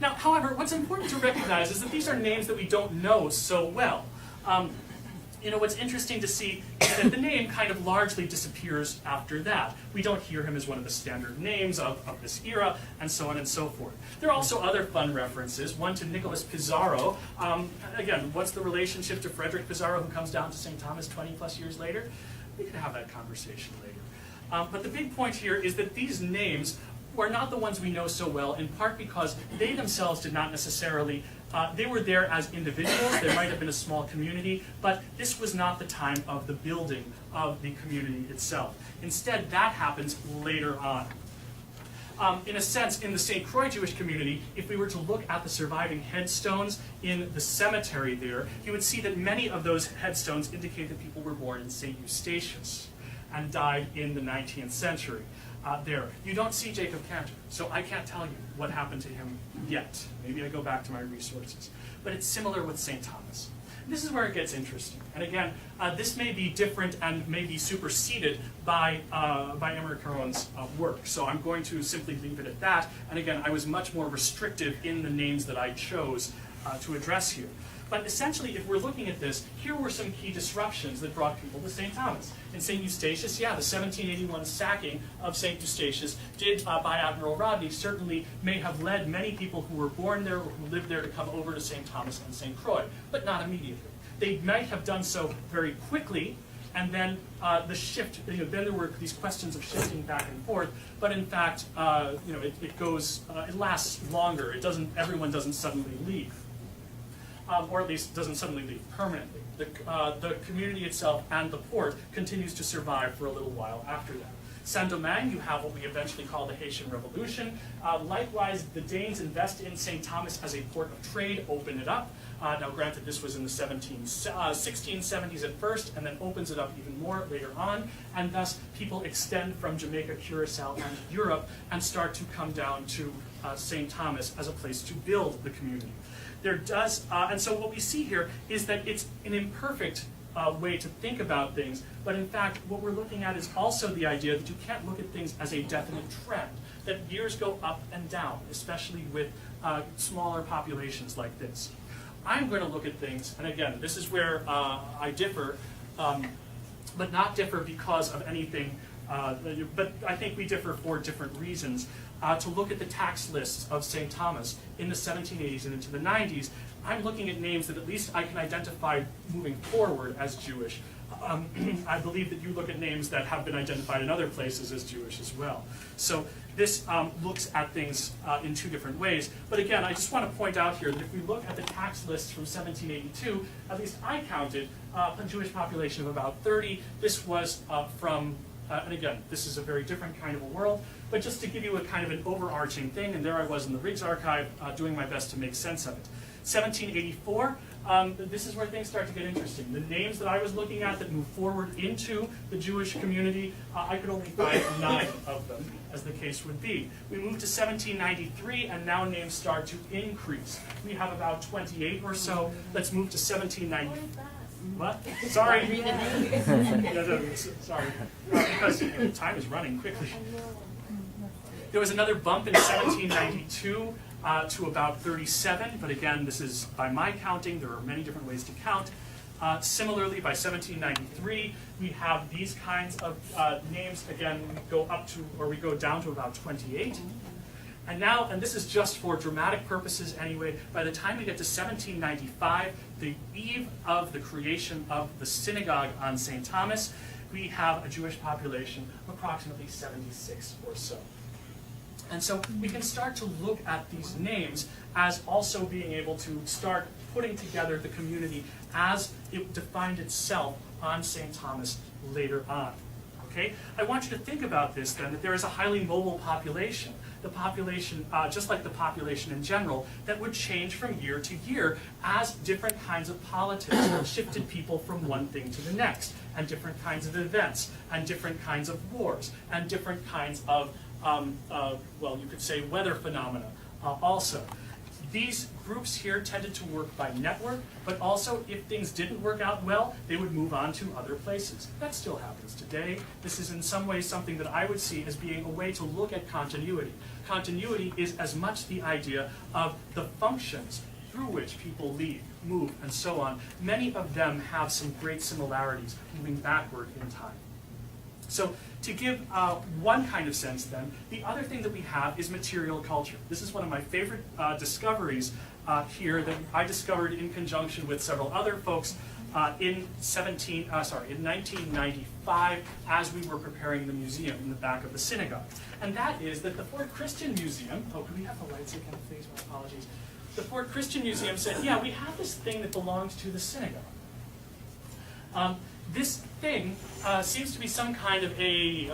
Now, however, what's important to recognize is that these are names that we don't know so well. What's interesting to see is that the name kind of largely disappears after that. We don't hear him as one of the standard names of this era, and so on and so forth. There are also other fun references, one to Nicholas Pizarro. Again, what's the relationship to Frederick Pizarro, who comes down to St. Thomas 20 plus years later? We could have that conversation later. But the big point here is that these names were not the ones we know so well, in part because they themselves did not necessarily, they were there as individuals, there might have been a small community, but this was not the time of the building of the community itself. Instead, that happens later on. In a sense, in the St. Croix Jewish community, if we were to look at the surviving headstones in the cemetery there, you would see that many of those headstones indicate that people were born in St. Eustatius and died in the 19th century. There. You don't see Jacob Cantor, so I can't tell you what happened to him yet. Maybe I go back to my resources. But it's similar with St. Thomas. This is where it gets interesting. And again, this may be different and may be superseded by Emery Cohen's work. So I'm going to simply leave it at that. And again, I was much more restrictive in the names that I chose to address here. But essentially, if we're looking at this, here were some key disruptions that brought people to St. Thomas. In St. Eustatius, the 1781 sacking of St. Eustatius by Admiral Rodney certainly may have led many people who were born there or who lived there to come over to St. Thomas and St. Croix, but not immediately. They might have done so very quickly, and then the shift, then there were these questions of shifting back and forth, but in fact, it lasts longer. Everyone doesn't suddenly leave. Or at least doesn't suddenly leave permanently. The community itself and the port continues to survive for a little while after that. Saint-Domingue, you have what we eventually call the Haitian Revolution. Likewise, the Danes invest in St. Thomas as a port of trade, open it up. Now granted, this was in the 1670s at first, and then opens it up even more later on, and thus people extend from Jamaica, Curacao, and Europe, and start to come down to St. Thomas as a place to build the community. And so what we see here is that it's an imperfect way to think about things, but in fact, what we're looking at is also the idea that you can't look at things as a definite trend, that years go up and down, especially with smaller populations like this. I'm going to look at things, and again, this is where I differ, but not differ because of anything, but I think we differ for different reasons. To look at the tax lists of St. Thomas in the 1780s and into the 90s, I'm looking at names that at least I can identify moving forward as Jewish, I believe that you look at names that have been identified in other places as Jewish as well. So this looks at things in two different ways. But again, I just want to point out here that if we look at the tax lists from 1782, at least I counted a Jewish population of about 30. This was from, and again, this is a very different kind of a world, but just to give you a kind of an overarching thing, and there I was in the Riggs archive doing my best to make sense of it. 1784, this is where things start to get interesting. The names that I was looking at that moved forward into the Jewish community, I could only find 9 of them, as the case would be. We move to 1793, and now names start to increase. We have about 28 or so. Let's move to 1790. What? Sorry. Sorry. Because time is running quickly. There was another bump in 1792 to about 37, but again, this is by my counting. There are many different ways to count. Similarly, by 1793, we have these kinds of names. Again, we go up to, or we go down to about 28. And now, and this is just for dramatic purposes anyway, by the time we get to 1795, the eve of the creation of the synagogue on St. Thomas, we have a Jewish population of approximately 76 or so. And so we can start to look at these names as also being able to start putting together the community as it defined itself on St. Thomas later on. Okay? I want you to think about this then, that there is a highly mobile population. The population, just like the population in general, that would change from year to year as different kinds of politics shifted people from one thing to the next, and different kinds of events, and different kinds of wars, and different kinds of well, you could say weather phenomena also. These groups here tended to work by network, but also if things didn't work out well, they would move on to other places. That still happens today. This is in some ways something that I would see as being a way to look at continuity. Continuity is as much the idea of the functions through which people lead, move, and so on. Many of them have some great similarities moving backward in time. So to give one kind of sense then, the other thing that we have is material culture. This is one of my favorite discoveries here that I discovered in conjunction with several other folks in 1995 as we were preparing the museum in the back of the synagogue. And that is that the Fort Christian Museum, oh, could we have the lights again, please? My apologies. The Fort Christian Museum said, yeah, we have this thing that belongs to the synagogue. This thing seems to be some kind of a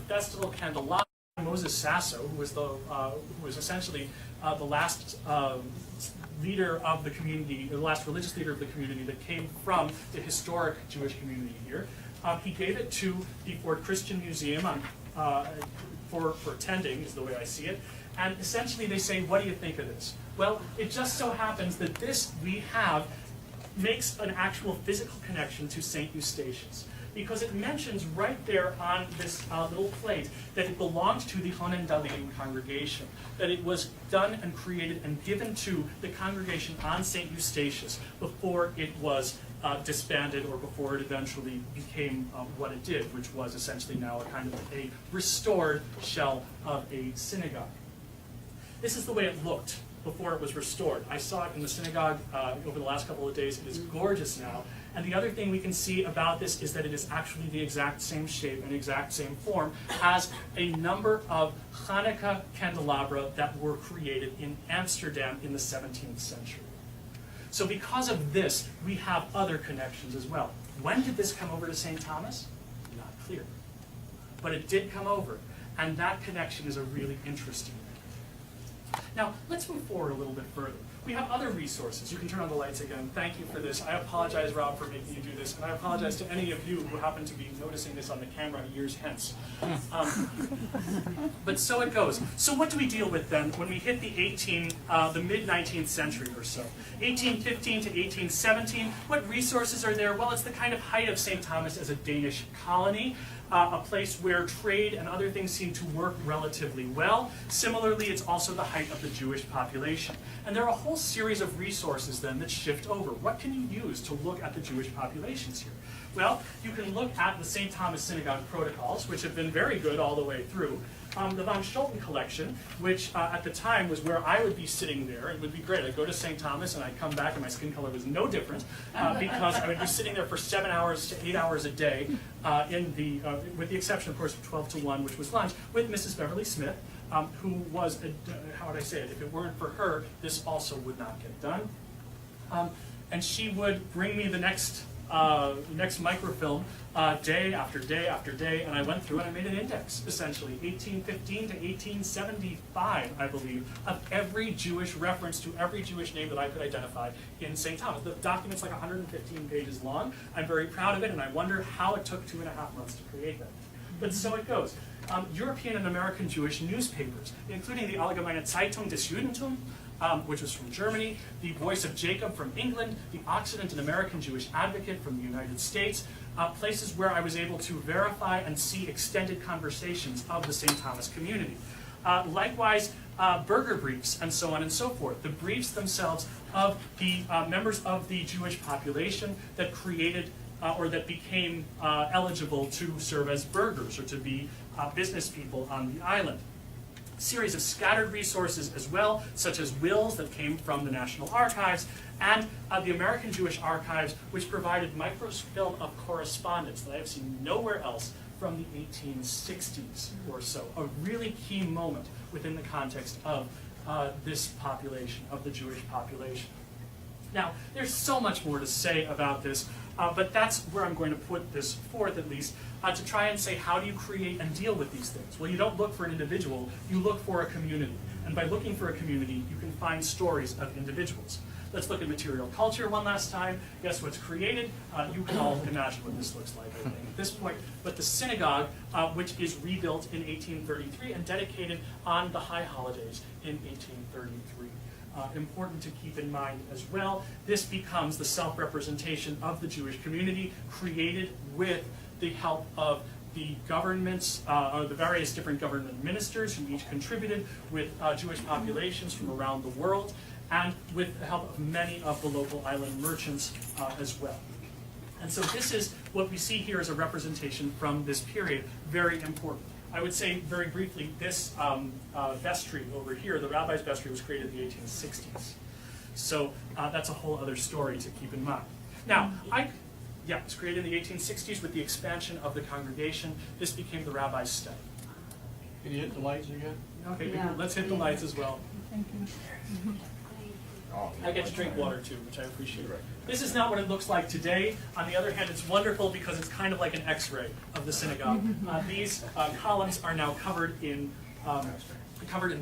festival candelabra. Moses Sasso, who was essentially the last leader of the community, the last religious leader of the community that came from the historic Jewish community here. He gave it to the Fort Christian Museum for attending, is the way I see it. And essentially they say, what do you think of this? Well, it just so happens that this we have makes an actual physical connection to St. Eustatius, because it mentions right there on this little plate that it belonged to the Honen Dalim congregation, that it was done and created and given to the congregation on St. Eustatius before it was disbanded, or before it eventually became what it did, which was essentially now a kind of a restored shell of a synagogue. This is the way it looked before it was restored. I saw it in the synagogue over the last couple of days. It is gorgeous now. And the other thing we can see about this is that it is actually the exact same shape and exact same form as a number of Hanukkah candelabra that were created in Amsterdam in the 17th century. So because of this, we have other connections as well. When did this come over to St. Thomas? Not clear. But it did come over, and that connection is a really interesting one. Now, let's move forward a little bit further. We have other resources. You can turn on the lights again. Thank you for this. I apologize, Rob, for making you do this, and I apologize to any of you who happen to be noticing this on the camera years hence. But so it goes. So what do we deal with then when we hit the mid-19th century or so? 1815 to 1817, what resources are there? Well, it's the kind of height of St. Thomas as a Danish colony. A place where trade and other things seem to work relatively well. Similarly, it's also the height of the Jewish population. And there are a whole series of resources then that shift over. What can you use to look at the Jewish populations here? Well, you can look at the St. Thomas Synagogue protocols, which have been very good all the way through. the von Schulten collection, which at the time was where I would be sitting there. It would be great. I'd go to St. Thomas and I'd come back and my skin color was no different because I would be sitting there for 7 hours to 8 hours a day with the exception, of course, of 12 to 1, which was lunch, with Mrs. Beverly Smith, who was, how would I say it, if it weren't for her, this also would not get done. And she would bring me the next microfilm day after day after day, and I went through and I made an index, essentially, 1815 to 1875, I believe, of every Jewish reference to every Jewish name that I could identify in St. Thomas. The document's like 115 pages long. I'm very proud of it, and I wonder how it took 2.5 months to create that. But so it goes. European and American Jewish newspapers, including the Allgemeine Zeitung des Judentum, which was from Germany, the Voice of Jacob from England, the Occident and American Jewish Advocate from the United States, places where I was able to verify and see extended conversations of the St. Thomas community. Likewise, burger briefs and so on and so forth, the briefs themselves of the members of the Jewish population that created or that became eligible to serve as burghers or to be business people on the island. Series of scattered resources as well, such as wills that came from the National Archives, and the American Jewish Archives, which provided microfilm of correspondence that I have seen nowhere else from the 1860s or so. A really key moment within the context of this population, of the Jewish population. Now, there's so much more to say about this, but that's where I'm going to put this forth, at least, to try and say, how do you create and deal with these things? Well, you don't look for an individual, you look for a community. And by looking for a community, you can find stories of individuals. Let's look at material culture one last time. Guess what's created? You can all imagine what this looks like, I think, at this point. But the synagogue, which is rebuilt in 1833 and dedicated on the high holidays in 1833. Important to keep in mind as well, this becomes the self-representation of the Jewish community, created with the help of the governments, or the various different government ministers who each contributed with Jewish populations from around the world, and with the help of many of the local island merchants as well. And so this is what we see here as a representation from this period, very important. I would say very briefly, this vestry over here, the rabbi's vestry, was created in the 1860s. So that's a whole other story to keep in mind. Now, it was created in the 1860s with the expansion of the congregation. This became the rabbi's study. Can you hit the lights again? Okay, Yeah. let's hit the lights as well. Thank you. I get to drink water too, which I appreciate. This is not what it looks like today. On the other hand, it's wonderful because it's kind of like an X-ray of the synagogue. These columns are now covered in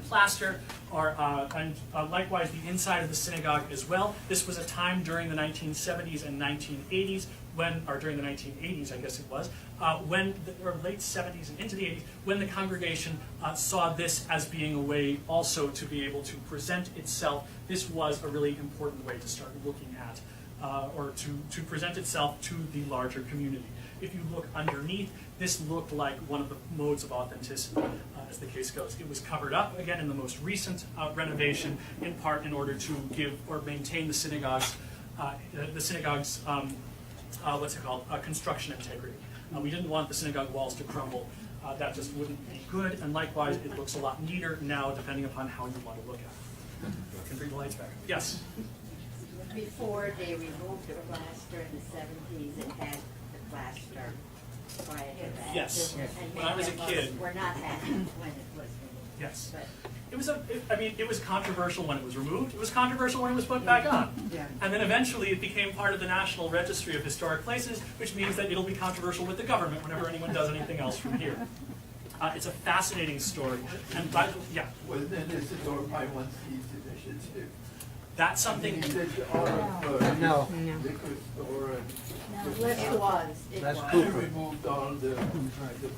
plaster, and likewise the inside of the synagogue as well. This was a time during the 1970s and 1980s or during the 1980s, I guess it was, or late 70s and into the 80s, when the congregation saw this as being a way also to be able to present itself. This was a really important way to start looking at, or to present itself to the larger community. If you look underneath, this looked like one of the modes of authenticity, as the case goes. It was covered up, again, in the most recent renovation, in part in order to give or maintain the synagogue's construction integrity. We didn't want the synagogue walls to crumble. That just wouldn't be good, and likewise, it looks a lot neater now, depending upon how you want to look at it. I can bring the lights back. Yes? Before they removed the plaster in the 70s, it had the plaster prior to that. Yes. And When I was a many of kid. us were not happy when it was removed. Yes. But It was controversial when it was removed. It was controversial when it was put back on. Yeah. And then eventually it became part of the National Registry of Historic Places, which means that it'll be controversial with the government whenever anyone does anything else from here. It's a fascinating story. And Wasn't it Isidore by one C's initiative? that's something. He did all of No. liquor store and. it was. That's And Cooper. removed all the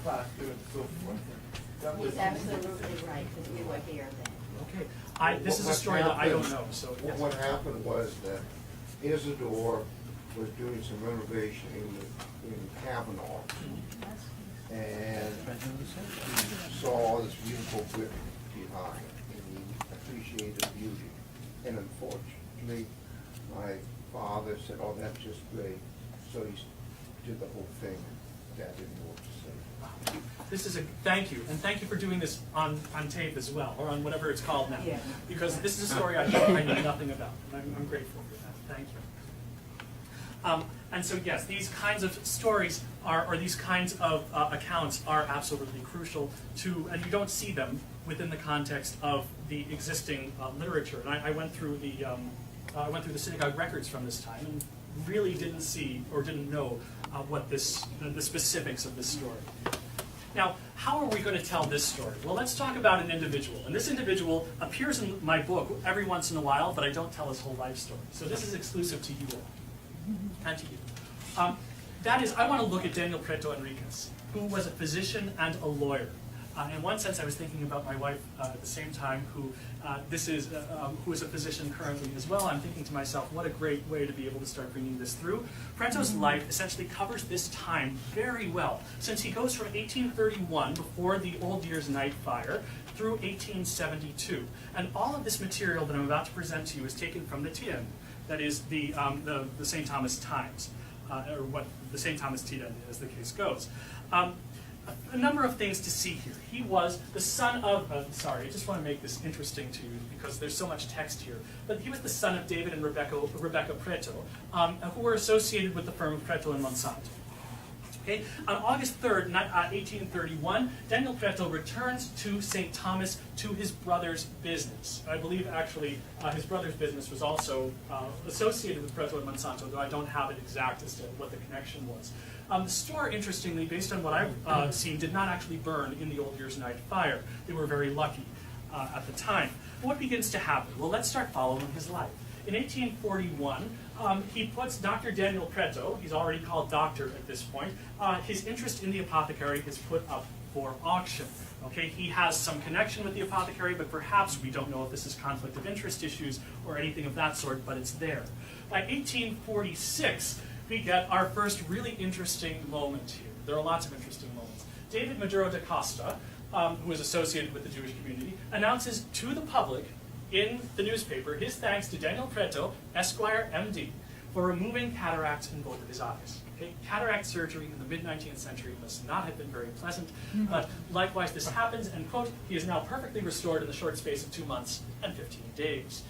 plaster and so forth. That was. He's absolutely right, because we were here then. Okay. This is a story that I don't know. So yes. What happened was that Isidore was doing some renovation in Kavanaugh, and he saw this beautiful brick behind, and he appreciated the beauty. And unfortunately, my father said, "Oh, that's just great," so he did the whole thing. That didn't work, so. this is a thank you, and thank you for doing this on tape as well, or on whatever it's called now. Yeah. Because this is a story I knew nothing about, and I'm grateful for that. Thank you. And so yes, these kinds of stories or these kinds of accounts are absolutely crucial to, and you don't see them within the context of the existing literature. And I went through the synagogue records from this time and really didn't see or didn't know what the specifics of this story. Now, how are we going to tell this story? Well, let's talk about an individual. And this individual appears in my book every once in a while, but I don't tell his whole life story. So this is exclusive to you all, and to you. That is, I want to look at Daniel Preto Enriquez, who was a physician and a lawyer. In one sense, I was thinking about my wife at the same time, who is a physician currently as well. I'm thinking to myself, what a great way to be able to start bringing this through. Preto's life essentially covers this time very well, since he goes from 1831, before the Old Year's Night fire, through 1872. And all of this material that I'm about to present to you is taken from the Tiran, that is the St. Thomas Times, or what the St. Thomas Tiran, as the case goes. A number of things to see here. He was the son of, sorry, I just want to make this interesting to you because there's so much text here, but he was the son of David and Rebecca Preto, who were associated with the firm of Preto and Monsanto. Okay? On August 3rd, 1831, Daniel Preto returns to St. Thomas to his brother's business. I believe, actually, his brother's business was also associated with Preto and Monsanto, though I don't have it exact as to what the connection was. The store, interestingly, based on what I've seen, did not actually burn in the Old Year's Night fire. They were very lucky at the time. What begins to happen? Well, let's start following his life. In 1841, he puts Dr. Daniel Preto, he's already called doctor at this point, his interest in the apothecary is put up for auction. Okay, he has some connection with the apothecary, but perhaps we don't know if this is conflict of interest issues or anything of that sort, but it's there. By 1846, we get our first really interesting moment here. There are lots of interesting moments. David Maduro da Costa, who is associated with the Jewish community, announces to the public in the newspaper his thanks to Daniel Preto, Esquire, MD, for removing cataracts in both of his eyes. Okay? Cataract surgery in the mid-19th century must not have been very pleasant, but likewise this happens, and quote, he is now perfectly restored in the short space of 2 months and 15 days.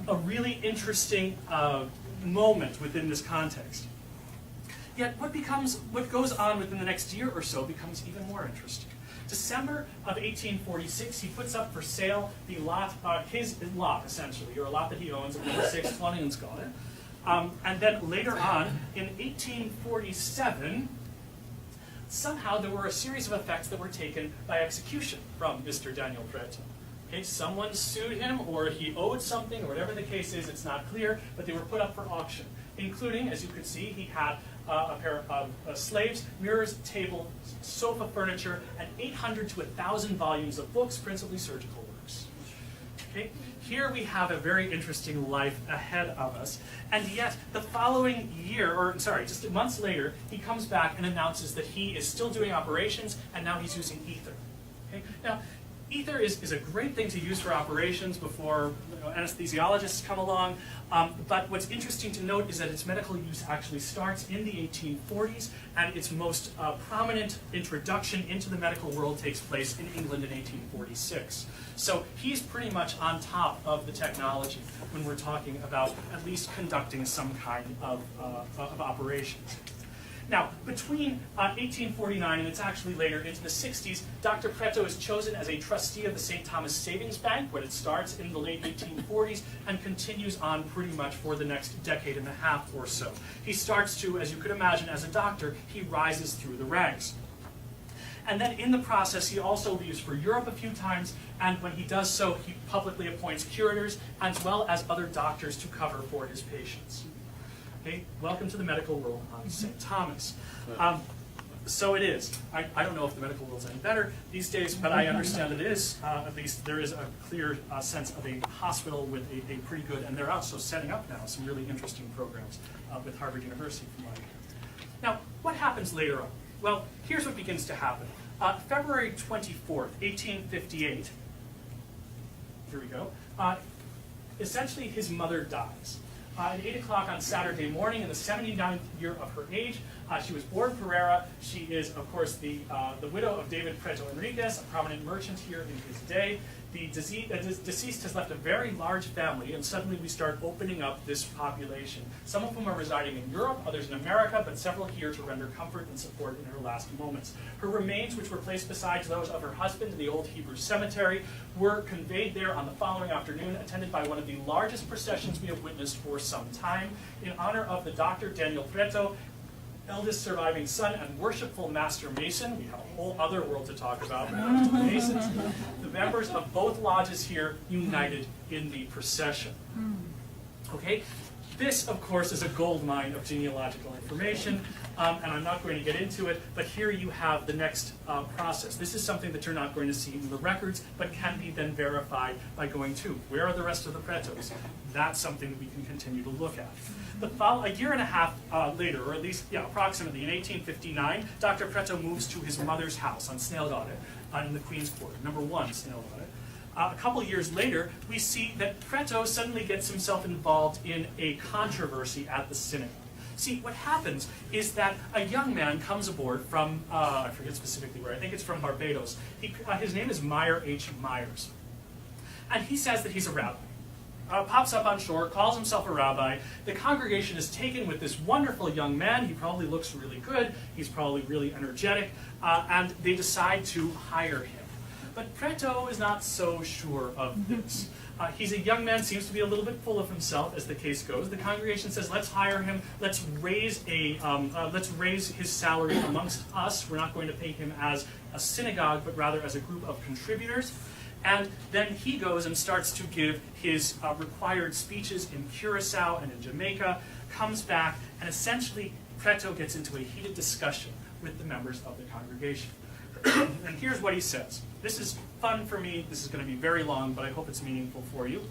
A really interesting moment within this context. Yet what goes on within the next year or so becomes even more interesting. December of 1846, he puts up for sale the lot, his lot essentially, or a lot that he owns at number 6 Floninsgade. And then later on, in 1847, somehow there were a series of effects that were taken by execution from Mr. Daniel Preto. Okay, someone sued him, or he owed something, or whatever the case is, it's not clear, but they were put up for auction, including, as you could see, he had a pair of slaves, mirrors, table, sofa furniture, and 800 to 1,000 volumes of books, principally surgical works. Okay? Here we have a very interesting life ahead of us, and yet the following year, or sorry, just months later, he comes back and announces that he is still doing operations, and now he's using ether. Okay? Now, ether is a great thing to use for operations before anesthesiologists come along, but what's interesting to note is that its medical use actually starts in the 1840s, and its most prominent introduction into the medical world takes place in England in 1846. So he's pretty much on top of the technology when we're talking about at least conducting some kind of operations. Now, between 1849 and it's actually later into the 60s, Dr. Preto is chosen as a trustee of the St. Thomas Savings Bank when it starts in the late 1840s and continues on pretty much for the next decade and a half or so. He starts to, as you could imagine, as a doctor, he rises through the ranks. And then in the process, he also leaves for Europe a few times, and when he does so, he publicly appoints curators as well as other doctors to cover for his patients. Okay, welcome to the medical world on St. Thomas. So it is. I don't know if the medical world's any better these days, but I understand it is. At least there is a clear sense of a hospital with a pretty good, and they're also setting up now some really interesting programs with Harvard University from what I hear. Now, what happens later on? Well, here's what begins to happen. February 24th, 1858, here we go, essentially his mother dies. At 8 o'clock on Saturday morning, in the 79th year of her age, She was born Pereira. She is, of course, the widow of David Preto Enriquez, a prominent merchant here in his day. The deceased has left a very large family, and suddenly we start opening up this population. Some of whom are residing in Europe, others in America, but several here to render comfort and support in her last moments. Her remains, which were placed beside those of her husband in the old Hebrew cemetery, were conveyed there on the following afternoon, attended by one of the largest processions we have witnessed for some time, in honor of the Dr. Daniel Preto, eldest surviving son and worshipful master mason. We have a whole other world to talk about when it comes to masons. The members of both lodges here united in the procession. Okay, this, of course, is a gold mine of genealogical information, and I'm not going to get into it, but here you have the next process. This is something that you're not going to see in the records, but can be then verified by going to, where are the rest of the Pretos? That's something that we can continue to look at. A year and a half later, or at least approximately in 1859, Dr. Preto moves to his mother's house on Snailgade in the Queen's Quarter, number 1 Snailgade. A couple years later, we see that Preto suddenly gets himself involved in a controversy at the synagogue. See, what happens is that a young man comes aboard from, I forget specifically where, I think it's from Barbados. His name is Meyer H. Myers. And he says that he's a rabbi. Pops up on shore, calls himself a rabbi. The congregation is taken with this wonderful young man. He probably looks really good. He's probably really energetic. And they decide to hire him. But Preto is not so sure of this. He's a young man, seems to be a little bit full of himself, as the case goes. The congregation says, let's hire him. Let's raise his salary amongst us. We're not going to pay him as a synagogue, but rather as a group of contributors. And then he goes and starts to give his required speeches in Curacao and in Jamaica, comes back, and essentially Preto gets into a heated discussion with the members of the congregation. And here's what he says. This is fun for me. This is going to be very long, but I hope it's meaningful for you.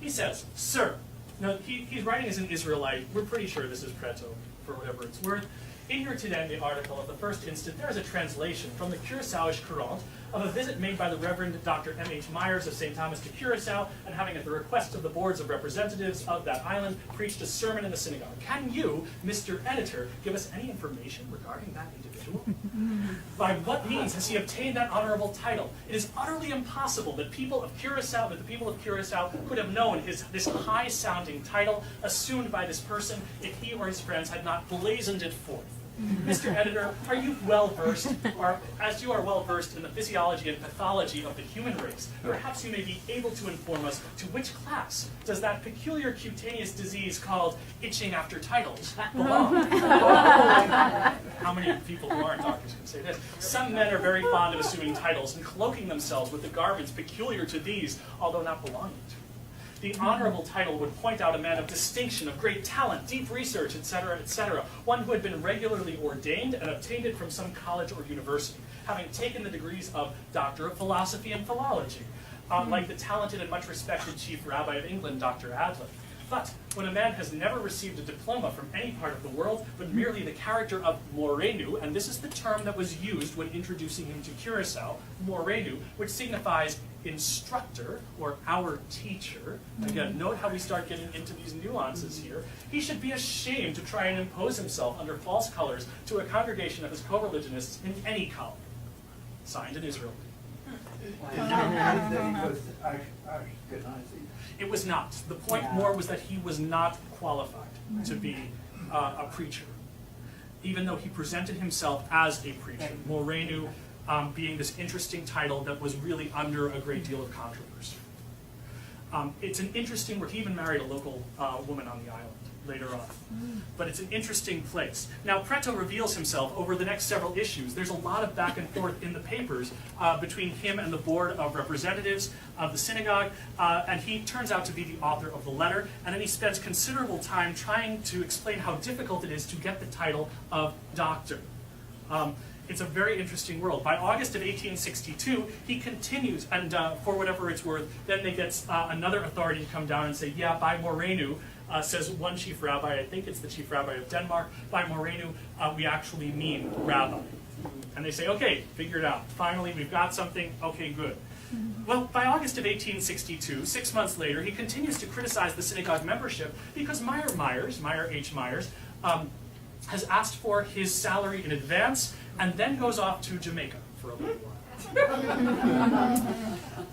He says, "Sir," now he's writing as an Israelite. We're pretty sure this is Preto, for whatever it's worth. In your Tidende article of the first instant, there is a translation from the Curaçaoish Courant of a visit made by the Reverend Dr. M.H. Myers of St. Thomas to Curacao, and having at the request of the boards of representatives of that island, preached a sermon in the synagogue. Can you, Mr. Editor, give us any information regarding that individual? By what means has he obtained that honorable title? It is utterly impossible that the people of Curacao could have known this high-sounding title assumed by this person if he or his friends had not blazoned it forth. Mr. Editor, are you well-versed, or as you are well-versed in the physiology and pathology of the human race, perhaps you may be able to inform us to which class does that peculiar cutaneous disease called itching after titles belong? How many people who aren't doctors can say this? Some men are very fond of assuming titles and cloaking themselves with the garments peculiar to these, although not belonging to. The honorable title would point out a man of distinction, of great talent, deep research, etc., etc., one who had been regularly ordained and obtained it from some college or university, having taken the degrees of Doctor of Philosophy and Philology, like the talented and much respected Chief Rabbi of England, Dr. Adler. But when a man has never received a diploma from any part of the world, but merely the character of Morenu, and this is the term that was used when introducing him to Curacao, Morenu, which signifies instructor, or our teacher. Again, note how we start getting into these nuances here. He should be ashamed to try and impose himself under false colors to a congregation of his co-religionists in any colony. Signed in Israel. It was not. The point more was that he was not qualified to be a preacher, even though he presented himself as a preacher. Morenu being this interesting title that was really under a great deal of controversy. It's an interesting, where he even married a local woman on the island later on. But it's an interesting place. Now, Preto reveals himself over the next several issues. There's a lot of back and forth in the papers between him and the Board of Representatives of the synagogue, and he turns out to be the author of the letter, and then he spends considerable time trying to explain how difficult it is to get the title of doctor. It's a very interesting world. By August of 1862, he continues, and for whatever it's worth, then they get another authority to come down and say, yeah, by Morenu, says one chief rabbi, I think it's the chief rabbi of Denmark, by Morenu, we actually mean rabbi. And they say, okay, figure it out. Finally, we've got something, okay, good. Well, by August of 1862, 6 months later, he continues to criticize the synagogue membership because Meyer H. Myers, has asked for his salary in advance, and then goes off to Jamaica for a little while.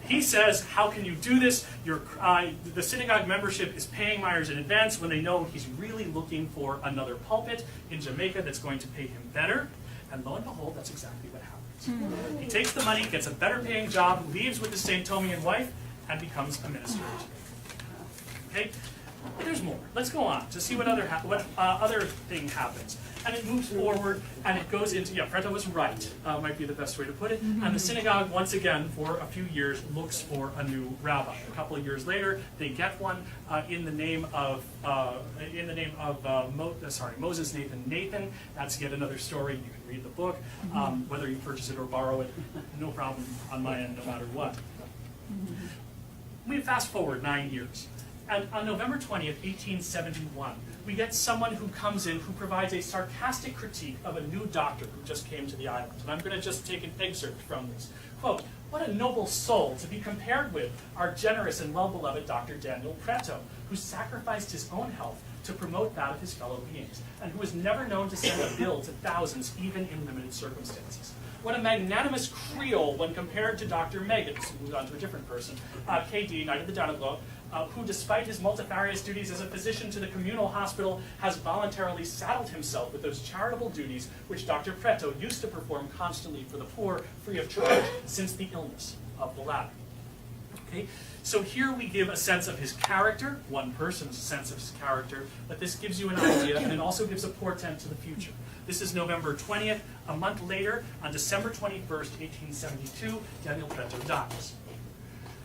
He says, how can you do this? The synagogue membership is paying Myers in advance when they know he's really looking for another pulpit in Jamaica that's going to pay him better. And lo and behold, that's exactly what happens. He takes the money, gets a better paying job, leaves with his St. Tomian wife, and becomes a minister in Jamaica. Okay? But there's more. Let's go on to see what other thing happens. And it moves forward, and it goes into, Preto was right, might be the best way to put it. And the synagogue, once again, for a few years, looks for a new rabbi. A couple of years later, they get one in the name of Moses Nathan. That's yet another story. You can read the book, whether you purchase it or borrow it, no problem on my end, no matter what. We fast forward 9 years. And on November 20th, 1871, we get someone who comes in who provides a sarcastic critique of a new doctor who just came to the island. And I'm going to just take an excerpt from this. Quote, "What a noble soul to be compared with our generous and well-beloved Dr. Daniel Preto, who sacrificed his own health to promote that of his fellow beings, and who was never known to send a bill to thousands, even in limited circumstances. What a magnanimous Creole when compared to Dr. Megan," so moved on to a different person, KD, Knight of the Danelaw, who, despite his multifarious duties as a physician to the communal hospital, has voluntarily saddled himself with those charitable duties which Dr. Preto used to perform constantly for the poor, free of charge, since the illness of the latter. Okay? So here we give a sense of his character, one person's sense of his character, but this gives you an idea, and it also gives a portent to the future. This is November 20th. A month later, on December 21st, 1872, Daniel Preto dies.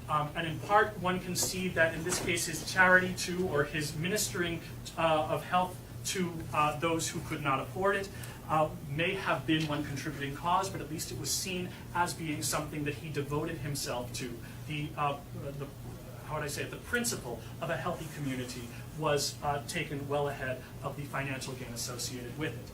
And in part, one can see that in this case, his charity to, or his ministering of health to those who could not afford it, may have been one contributing cause, but at least it was seen as being something that he devoted himself to. How would I say it? The principle of a healthy community was taken well ahead of the financial gain associated with it.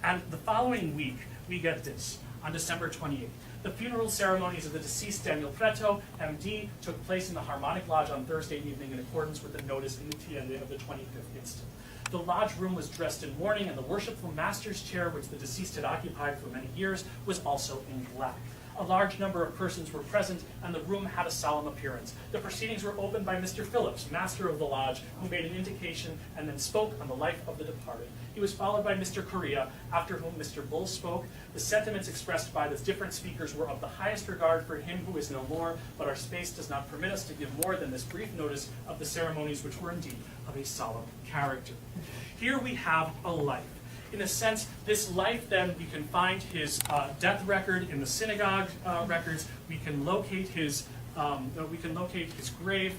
And the following week, we get this, on December 28th. The funeral ceremonies of the deceased Daniel Preto, MD, took place in the Harmonic Lodge on Thursday evening in accordance with the notice in the tiende of the 25th instant. The lodge room was dressed in mourning, and the worshipful master's chair, which the deceased had occupied for many years, was also in black. A large number of persons were present, and the room had a solemn appearance. The proceedings were opened by Mr. Phillips, master of the lodge, who made an indication and then spoke on the life of the departed. He was followed by Mr. Correa, after whom Mr. Bull spoke. The sentiments expressed by the different speakers were of the highest regard for him who is no more, but our space does not permit us to give more than this brief notice of the ceremonies, which were indeed of a solemn character. Here we have a life. In a sense, this life, then, we can find his death record in the synagogue records. We can locate his grave.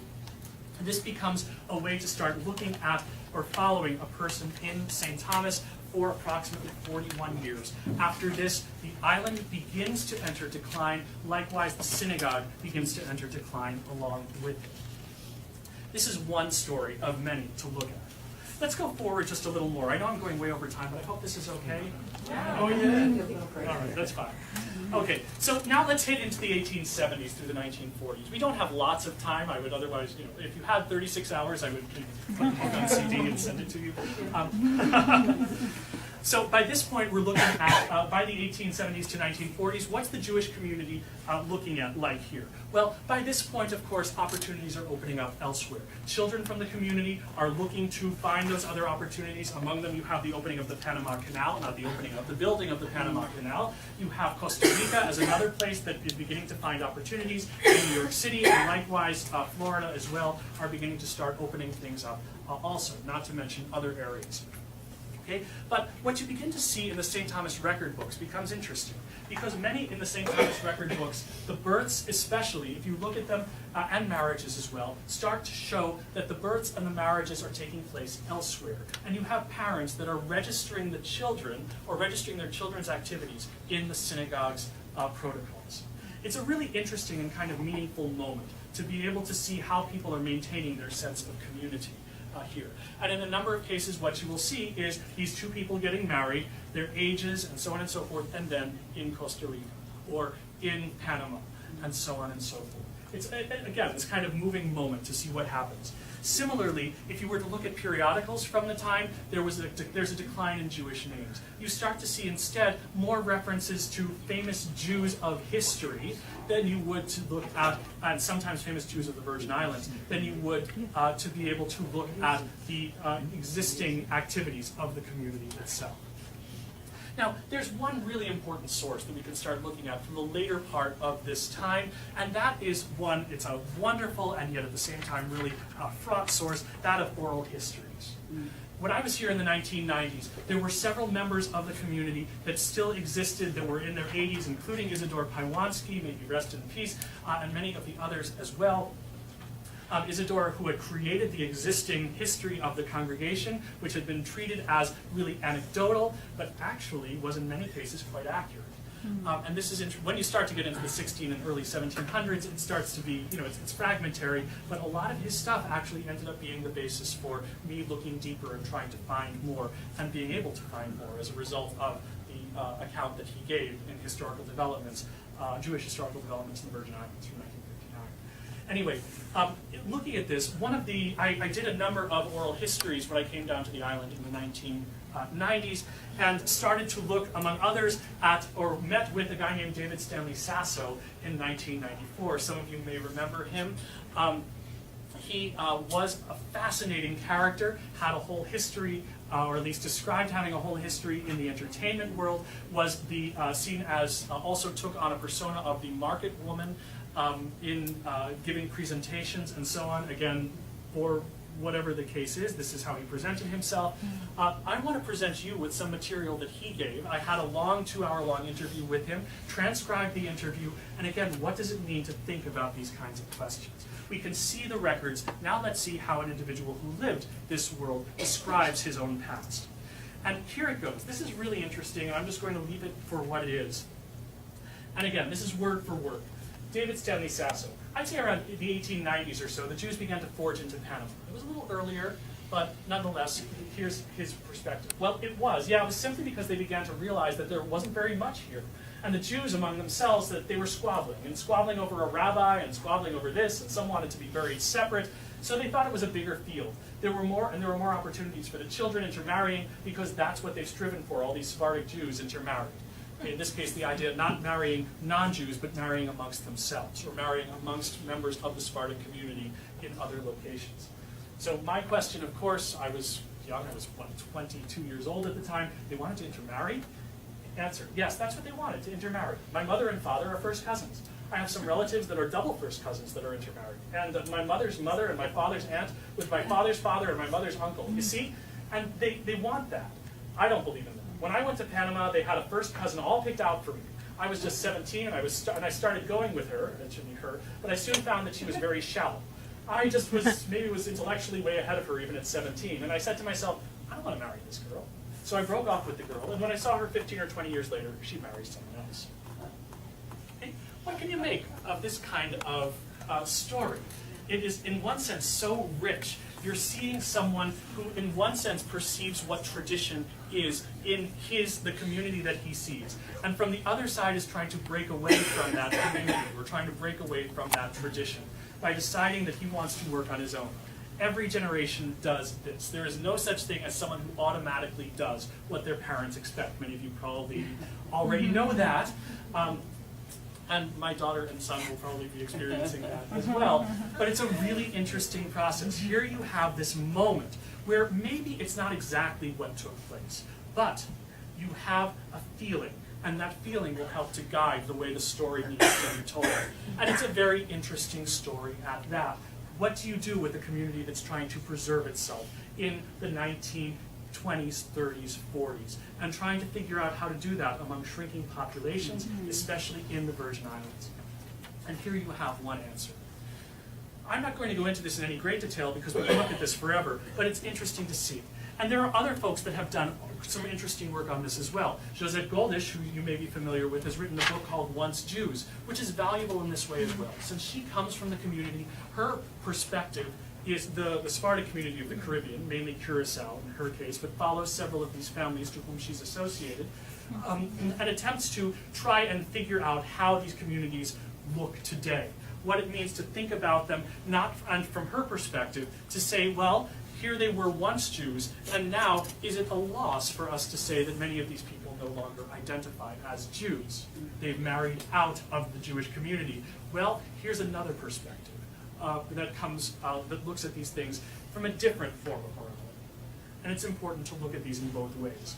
And this becomes a way to start looking at or following a person in St. Thomas for approximately 41 years. After this, the island begins to enter decline. Likewise, the synagogue begins to enter decline along with it. This is one story of many to look at. Let's go forward just a little more. I know I'm going way over time, but I hope this is okay. Yeah. Oh, yeah? All right, that's fine. Okay, so now let's hit into the 1870s through the 1940s. We don't have lots of time. I would otherwise, if you had 36 hours, I would put the book on CD and send it to you. So by this point, we're looking at, by the 1870s to 1940s, what's the Jewish community looking at like here? Well, by this point, of course, opportunities are opening up elsewhere. Children from the community are looking to find those other opportunities. Among them, you have the opening of the Panama Canal, not the opening of the building of the Panama Canal. You have Costa Rica as another place that is beginning to find opportunities. In New York City, and likewise Florida as well, are beginning to start opening things up also, not to mention other areas. Okay? But what you begin to see in the St. Thomas record books becomes interesting, because many in the St. Thomas record books, the births especially, if you look at them, and marriages as well, start to show that the births and the marriages are taking place elsewhere. And you have parents that are registering the children, or registering their children's activities in the synagogue's protocols. It's a really interesting and kind of meaningful moment to be able to see how people are maintaining their sense of community. Here. And in a number of cases, what you will see is these two people getting married, their ages, and so on and so forth, and then in Costa Rica, or in Panama, and so on and so forth. It's, again, this kind of moving moment to see what happens. Similarly, if you were to look at periodicals from the time, there's a decline in Jewish names. You start to see instead more references to famous Jews of history than you would to look at, and sometimes famous Jews of the Virgin Islands, than you would to be able to look at the existing activities of the community itself. Now, there's one really important source that we can start looking at from the later part of this time, and that is one, it's a wonderful and yet at the same time really fraught source, that of oral histories. When I was here in the 1990s, there were several members of the community that still existed that were in their 80s, including Isidore Paiwanski, may he rest in peace, and many of the others as well. Isidore, who had created the existing history of the congregation, which had been treated as really anecdotal, but actually was in many cases quite accurate. And this is when you start to get into the 16 and early 1700s, it starts to be, it's fragmentary, but a lot of his stuff actually ended up being the basis for me looking deeper and trying to find more, and being able to find more as a result of the account that he gave in historical developments, Jewish historical developments in the Virgin Islands from 1959. Anyway, looking at this, I did a number of oral histories when I came down to the island in the 1990s, and started to look, among others, at, or met with a guy named David Stanley Sasso in 1994. Some of you may remember him. He was a fascinating character, had a whole history, or at least described having a whole history in the entertainment world, was seen as, also took on a persona of the market woman, in giving presentations and so on. Again, for whatever the case is, this is how he presented himself. I want to present you with some material that he gave. I had a long 2-hour-long interview with him, transcribed the interview, and again, what does it mean to think about these kinds of questions? We can see the records. Now let's see how an individual who lived this world describes his own past. And here it goes. This is really interesting, and I'm just going to leave it for what it is. And again, this is word for word. David Stanley Sasso. I'd say around the 1890s or so, the Jews began to forge into Panama. It was a little earlier, but nonetheless, here's his perspective. Well, it was simply because they began to realize that there wasn't very much here. And the Jews among themselves, that they were squabbling over a rabbi, and squabbling over this, and some wanted to be buried separate. So they thought it was a bigger field. There were more opportunities for the children intermarrying, because that's what they've striven for, all these Sephardic Jews intermarried. In this case, the idea of not marrying non-Jews, but marrying amongst themselves, or marrying amongst members of the Sephardic community in other locations. So my question, of course, I was young, I was 22 years old at the time. They wanted to intermarry? Answer, yes, that's what they wanted, to intermarry. My mother and father are first cousins. I have some relatives that are double first cousins that are intermarried. And my mother's mother and my father's aunt was my father's father and my mother's uncle. You see? And they want that. I don't believe in that. When I went to Panama, they had a first cousin all picked out for me. I was just 17, and I started going with her, it shouldn't be her, but I soon found that she was very shallow. I just maybe was intellectually way ahead of her even at 17, and I said to myself, I don't want to marry this girl. So I broke off with the girl, and when I saw her 15 or 20 years later, she married someone else. Okay? What can you make of this kind of story? It is, in one sense, so rich. You're seeing someone who, in one sense, perceives what tradition is in the community that he sees. And from the other side is trying to break away from that community, or trying to break away from that tradition, by deciding that he wants to work on his own. Every generation does this. There is no such thing as someone who automatically does what their parents expect. Many of you probably already know that. And my daughter and son will probably be experiencing that as well. But it's a really interesting process. Here you have this moment where maybe it's not exactly what took place, but you have a feeling, and that feeling will help to guide the way the story needs to be told. And it's a very interesting story at that. What do you do with a community that's trying to preserve itself in the 1920s, 30s, 40s, and trying to figure out how to do that among shrinking populations, especially in the Virgin Islands? And here you have one answer. I'm not going to go into this in any great detail because we can look at this forever, but it's interesting to see. And there are other folks that have done some interesting work on this as well. Josette Goldish, who you may be familiar with, has written a book called Once Jews, which is valuable in this way as well. Since she comes from the community, her perspective is the Sephardic community of the Caribbean, mainly Curacao in her case, but follows several of these families to whom she's associated, and attempts to try and figure out how these communities look today. what it means to think about them, not and from her perspective, to say, well, here they were once Jews, and now is it a loss for us to say that many of these people no longer identify as Jews? They've married out of the Jewish community. Well, here's another perspective that looks at these things from a different form of morality. And it's important to look at these in both ways.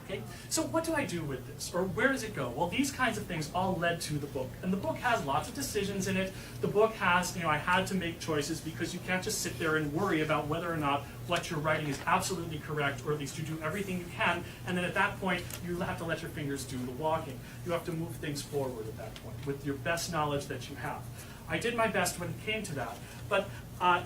Okay? So what do I do with this? Or where does it go? Well, these kinds of things all led to the book. And the book has lots of decisions in it. The book has, I had to make choices because you can't just sit there and worry about whether or not what you're writing is absolutely correct, or at least you do everything you can, and then at that point, you have to let your fingers do the walking. You have to move things forward at that point with your best knowledge that you have. I did my best when it came to that, but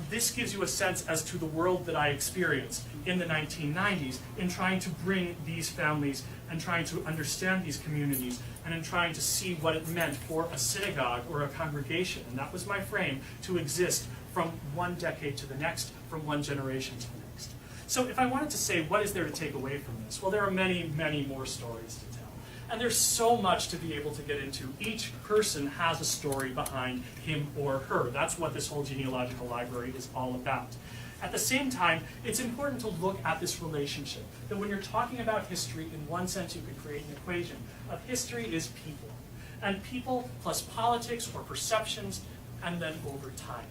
this gives you a sense as to the world that I experienced in the 1990s in trying to bring these families and trying to understand these communities and in trying to see what it meant for a synagogue or a congregation, and that was my frame, to exist from one decade to the next, from one generation to the next. So if I wanted to say what is there to take away from this, well, there are many, many more stories to tell. And there's so much to be able to get into. Each person has a story behind him or her. That's what this whole genealogical library is all about. At the same time, it's important to look at this relationship. That when you're talking about history, in one sense you could create an equation of history is people. And people plus politics or perceptions, and then over time.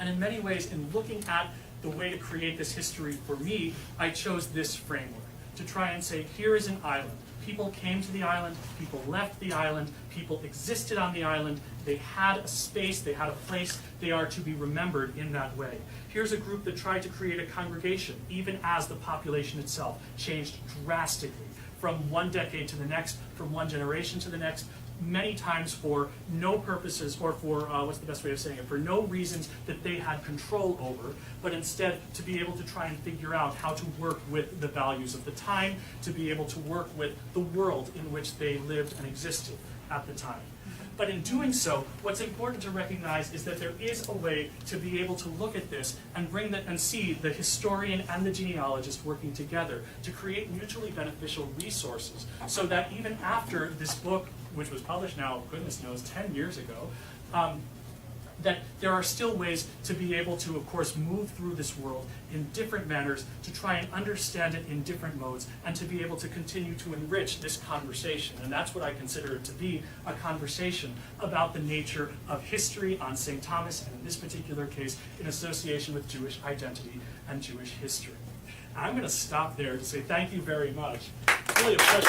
And in many ways, in looking at the way to create this history for me, I chose this framework. To try and say, here is an island. People came to the island, people left the island, people existed on the island, they had a space, they had a place, they are to be remembered in that way. Here's a group that tried to create a congregation, even as the population itself changed drastically from one decade to the next, from one generation to the next, many times for no purposes, or for, what's the best way of saying it, for no reasons that they had control over, but instead to be able to try and figure out how to work with the values of the time, to be able to work with the world in which they lived and existed at the time. But in doing so, what's important to recognize is that there is a way to be able to look at this and bring that and see the historian and the genealogist working together to create mutually beneficial resources, so that even after this book, which was published now, goodness knows, 10 years ago, that there are still ways to be able to, of course, move through this world in different manners, to try and understand it in different modes, and to be able to continue to enrich this conversation. And that's what I consider it to be, a conversation about the nature of history on St. Thomas, and in this particular case, in association with Jewish identity and Jewish history. I'm going to stop there to say thank you very much. It's really a pleasure.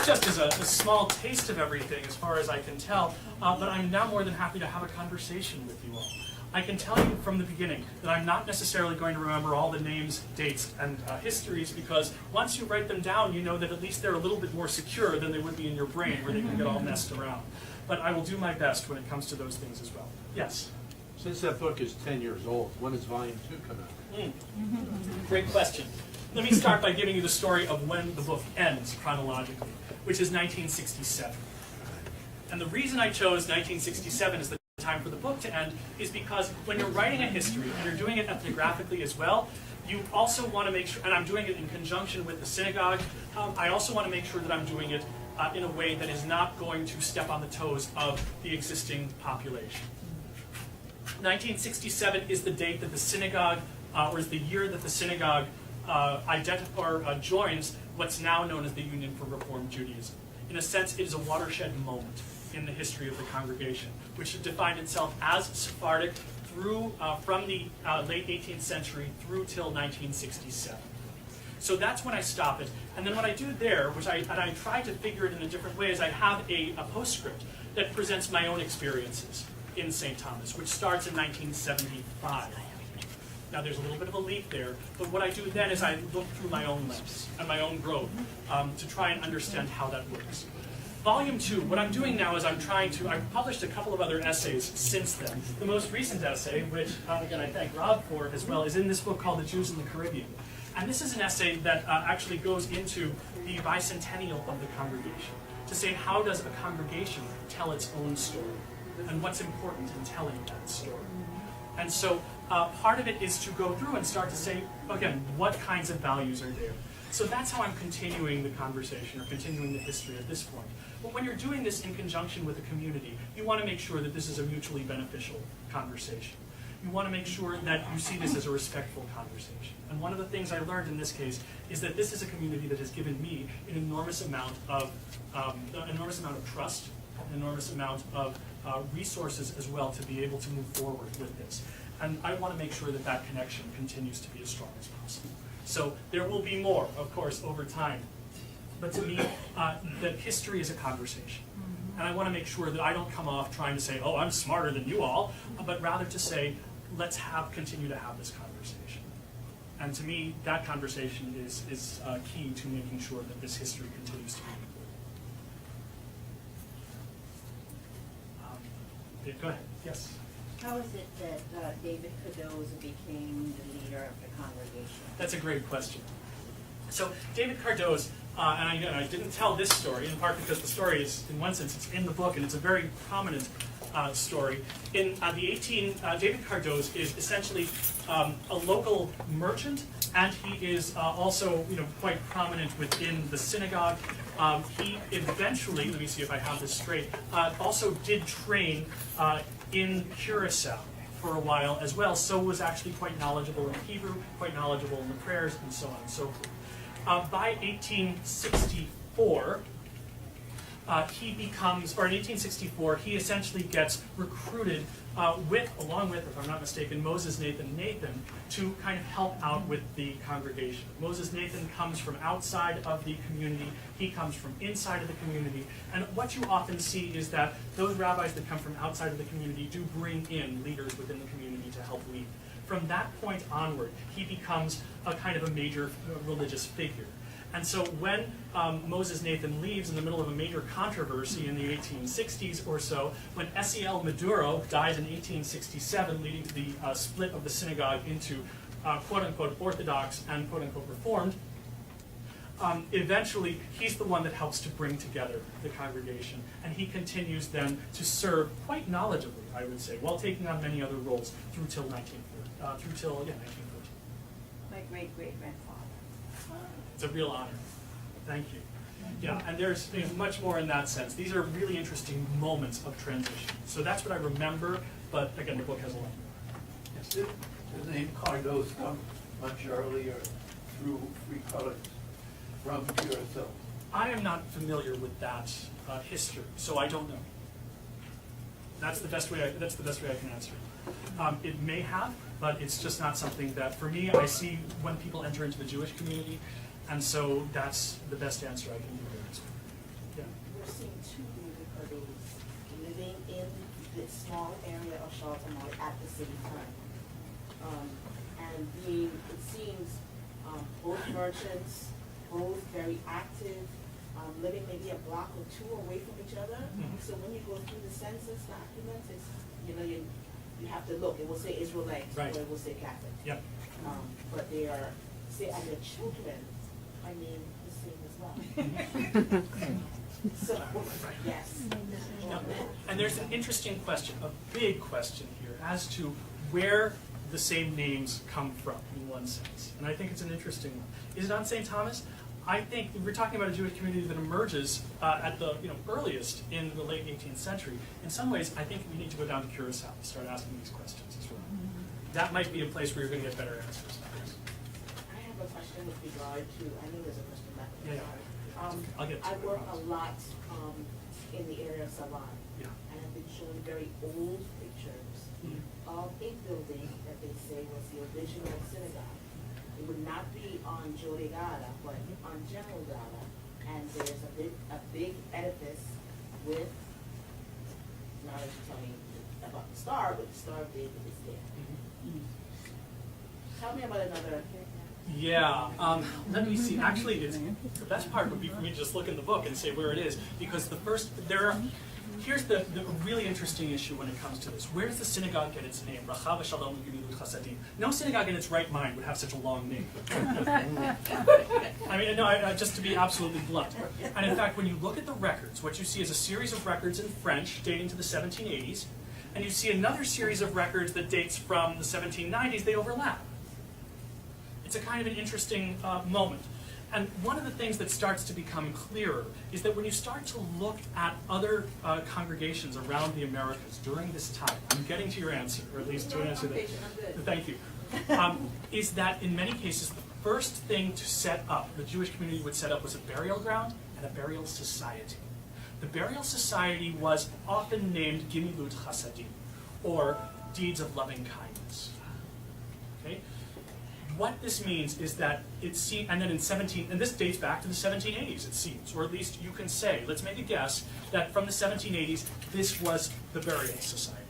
Just as a small taste of everything, as far as I can tell, but I'm now more than happy to have a conversation with you all. I can tell you from the beginning that I'm not necessarily going to remember all the names, dates, and histories, because once you write them down, you know that at least they're a little bit more secure than they would be in your brain, where they can get all messed around. But I will do my best when it comes to those things as well. Yes? Since that book is 10 years old, when does volume 2 come out? Great question. Let me start by giving you the story of when the book ends chronologically, which is 1967. And the reason I chose 1967 as the time for the book to end is because when you're writing a history and you're doing it ethnographically as well, you also want to make sure, and I'm doing it in conjunction with the synagogue, I also want to make sure that I'm doing it in a way that is not going to step on the toes of the existing population. 1967 is the date that the synagogue, or is the year that the synagogue joins what's now known as the Union for Reform Judaism. In a sense, it is a watershed moment in the history of the congregation, which defined itself as Sephardic through from the late 18th century through till 1967. So that's when I stop it. And then what I do there, which I try to figure it in a different way, is I have a postscript that presents my own experiences in St. Thomas, which starts in 1975. Now there's a little bit of a leap there, but what I do then is I look through my own lens and my own growth to try and understand how that works. Volume 2, what I'm doing now is I've published a couple of other essays since then. The most recent essay, which again I thank Rob for as well, is in this book called The Jews in the Caribbean. And this is an essay that actually goes into the bicentennial of the congregation, to say how does a congregation tell its own story, and what's important in telling that story. And so part of it is to go through and start to say, again, what kinds of values are there? So that's how I'm continuing the conversation or continuing the history at this point. But when you're doing this in conjunction with the community, you want to make sure that this is a mutually beneficial conversation. You want to make sure that you see this as a respectful conversation. And one of the things I learned in this case is that this is a community that has given me an enormous amount of trust, an enormous amount of resources as well to be able to move forward with this. And I want to make sure that that connection continues to be as strong as possible. So there will be more, of course, over time. But to me, that history is a conversation. And I want to make sure that I don't come off trying to say, oh, I'm smarter than you all, but rather to say, let's continue to have this conversation. And to me, that conversation is key to making sure that this history continues to be important. Go ahead, yes. How is it that David Cardozo became the leader of the congregation? That's a great question. So David Cardozo, and I didn't tell this story, in part because the story is, in one sense, it's in the book, and it's a very prominent story. In David Cardozo is essentially a local merchant, and he is also, quite prominent within the synagogue. He eventually, let me see if I have this straight, also did train in Curacao for a while as well, so was actually quite knowledgeable in Hebrew, quite knowledgeable in the prayers, and so on and so forth. By 1864, he essentially gets recruited along with, if I'm not mistaken, Moses Nathan to kind of help out with the congregation. Moses Nathan comes from outside of the community, he comes from inside of the community, and what you often see is that those rabbis that come from outside of the community do bring in leaders within the community to help lead. From that point onward, he becomes a kind of a major religious figure. And so when Moses Nathan leaves in the middle of a major controversy in the 1860s or so, when Esiel Maduro dies in 1867, leading to the split of the synagogue into quote-unquote Orthodox and quote-unquote Reformed, eventually he's the one that helps to bring together the congregation. And he continues then to serve quite knowledgeably, I would say, while taking on many other roles through till 1914. My great-great-grandfather. It's a real honor. Thank you. Yeah, and there's much more in that sense. These are really interesting moments of transition. So that's what I remember, but again, the book has a lot more. Yes. Did the name Cardozo come much earlier through free colors from Curacao? I am not familiar with that history, so I don't know. That's the best way I can answer it. It may have, but it's just not something that, for me, I see when people enter into the Jewish community, and so that's the best answer I can give you. Yeah. We're seeing two David Cardozo living in this small area of Charlottesville at the same time. And being, it seems, both merchants, both very active, living maybe a block or two away from each other. Mhm. So when you go through the census documents, it's, you have to look. It will say Israelites, Right. or it will say Catholic. Yep. But they are, and their children, I mean, the same as well. So, yes. Yeah. And there's an interesting question, a big question here, as to where the same names come from, in one sense. And I think it's an interesting one. Is it on St. Thomas? I think we're talking about a Jewish community that emerges at the earliest in the late 18th century. In some ways, I think we need to go down to Curacao and start asking these questions as well. That might be a place where you're going to get better answers. I have a question with regard to, I know there's a question back there. Yeah. I'll get to I it. work a lot in the area of Salon. Yeah. And I've been shown very old pictures Mhm. of a building that they say was the original synagogue. It would not be on Jode Gala, but on General Gala. And there's a big edifice with, now that you tell me about the star, but the Star of David is there. Tell me about another. Yeah, let me see. Actually, the best part would be for me to just look in the book and say where it is, because here's the really interesting issue when it comes to this. Where does the synagogue get its name? Rachav Shalom Gemilut Chasadim. No synagogue in its right mind would have such a long name. I mean, no, just to be absolutely blunt. And in fact, when you look at the records, what you see is a series of records in French dating to the 1780s, and you see another series of records that dates from the 1790s. They overlap. It's a kind of an interesting moment. And one of the things that starts to become clearer is that when you start to look at other congregations around the Americas during this time, I'm getting to your answer, or at least to an answer that, thank you, is that in many cases the first thing to set up, the Jewish community would set up, was a burial ground and a burial society. The burial society was often named Gimilut Chasadim, or deeds of loving kindness. Okay? What this means is that it seems, and then and this dates back to the 1780s, it seems, or at least you can say, let's make a guess, that from the 1780s, this was the burial society.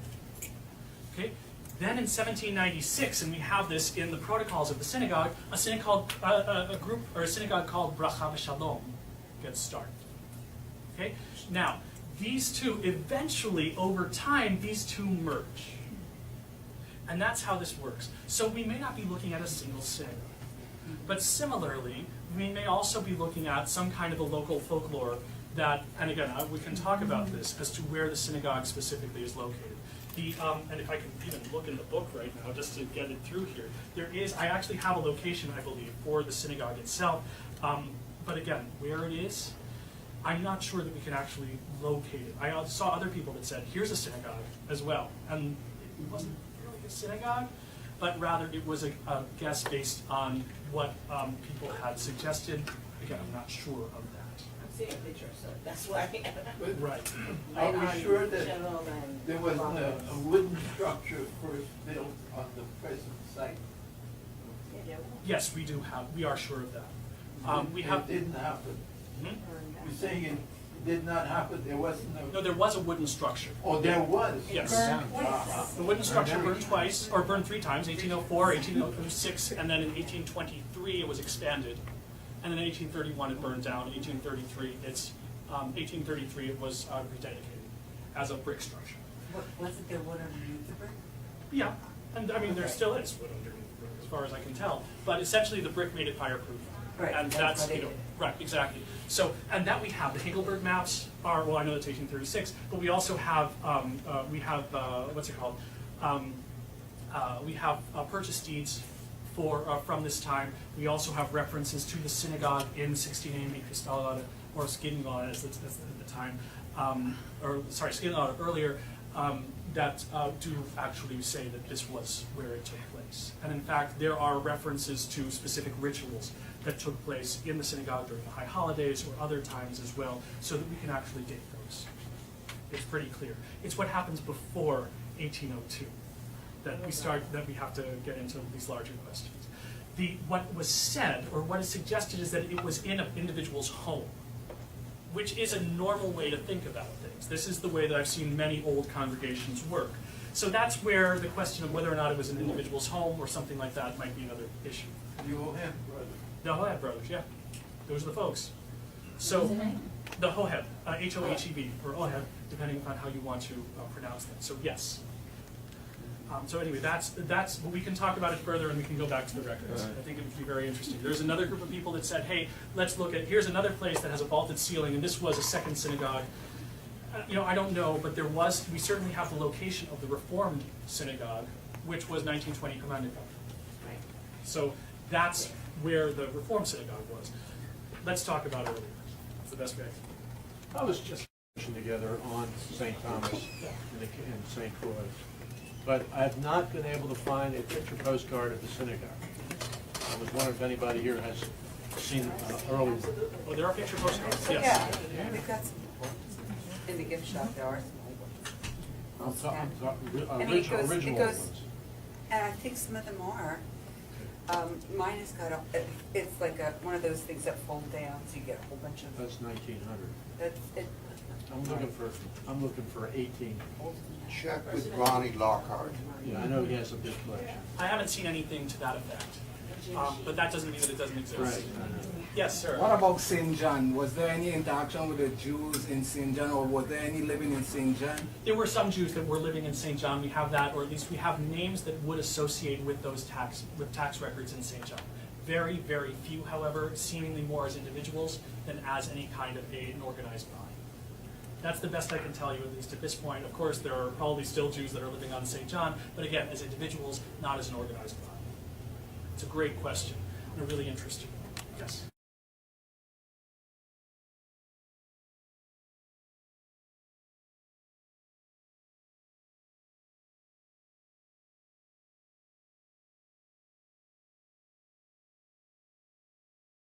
Okay? Then in 1796, and we have this in the protocols of the synagogue, a synagogue called Bracha V'Shalom gets started. Okay? Now, these two, eventually, over time, these two merge. And that's how this works. So we may not be looking at a single synagogue. But similarly, we may also be looking at some kind of a local folklore that, and again, we can talk about this as to where the synagogue specifically is located. And if I can even look in the book right now, just to get it through here, I actually have a location, I believe, for the synagogue itself. But again, where it is, I'm not sure that we can actually locate it. I saw other people that said, here's a synagogue as well. And it wasn't really a synagogue, but rather it was a guess based on what people had suggested. Again, I'm not sure of that. I'm seeing a picture, so that's why. Right. Are we sure that there was a wooden structure first built on the present site? Yes, we are sure of that. It didn't happen. Hmm? You're saying it did not happen, there wasn't No, a... there was a wooden structure. Oh, there was? Yes. Wow. The wooden structure burned twice, or burned three times, 1804, 1806, and then in 1823 it was expanded. And in 1831 it burned down. 1833 it was rededicated as a brick structure. Wasn't there wood underneath the brick? Yeah, and I mean there still is wood underneath the brick as far as I can tell. But essentially the brick made it fireproof. Right, And that's that's, what they did. right, exactly. So, and that we have, the Hagelberg maps are, well, I know it's 1836, but we also have, what's it called? We have purchase deeds from this time. We also have references to the synagogue in 1680, Kristallade, or Skidinglaw at the time, Skidinglaw earlier, that do actually say that this was where it took place. And in fact, there are references to specific rituals that took place in the synagogue during the high holidays or other times as well, so that we can actually date those. It's pretty clear. It's what happens before 1802 that we have to get into these larger questions. What was said, or what is suggested, is that it was in an individual's home, which is a normal way to think about things. This is the way that I've seen many old congregations work. So that's where the question of whether or not it was an individual's home or something like that might be another issue. You will have, brother. The Hoheb brothers, yeah. Those are the folks. So, the Hoheb, H-O-H-E-B, or Oheb, depending upon how you want to pronounce that. So, yes. So anyway, that's we can talk about it further, and we can go back to the records. I think it would be very interesting. There's another group of people that said, hey, let's look at, here's another place that has a vaulted ceiling, and this was a second synagogue. I don't know, but we certainly have the location of the Reformed synagogue, which was 1920 Kommandikov. Right. So that's where the Reformed synagogue was. Let's talk about it earlier. That's the best way. I was just putting together on St. Thomas and St. Croix, but I have not been able to find a picture postcard of the synagogue. I was wondering if anybody here has seen early one. Oh, there are picture postcards, yes. Yeah, we've got some. In the gift shop, there are some. I mean, it goes- Original it goes- ones. And I think some of them are. Mine has got it's like one of those things that fold down, so you get a whole bunch of, That's 1900. that's, it, I'm looking for 18. Check with Ronnie Lockhart. Yeah, I know he has a big collection. I haven't seen anything to that effect, but that doesn't mean that it doesn't exist. Right. Yes, sir. What about St. John? Was there any interaction with the Jews in St. John, or was there any living in St. John? There were some Jews that were living in St. John. We have that, or at least we have names that would associate with those tax records in St. John. Very, very few, however, seemingly more as individuals than as any kind of an organized body. That's the best I can tell you, at least at this point. Of course, there are probably still Jews that are living on St. John, but again, as individuals, not as an organized body. It's a great question, and a really interesting one. Yes?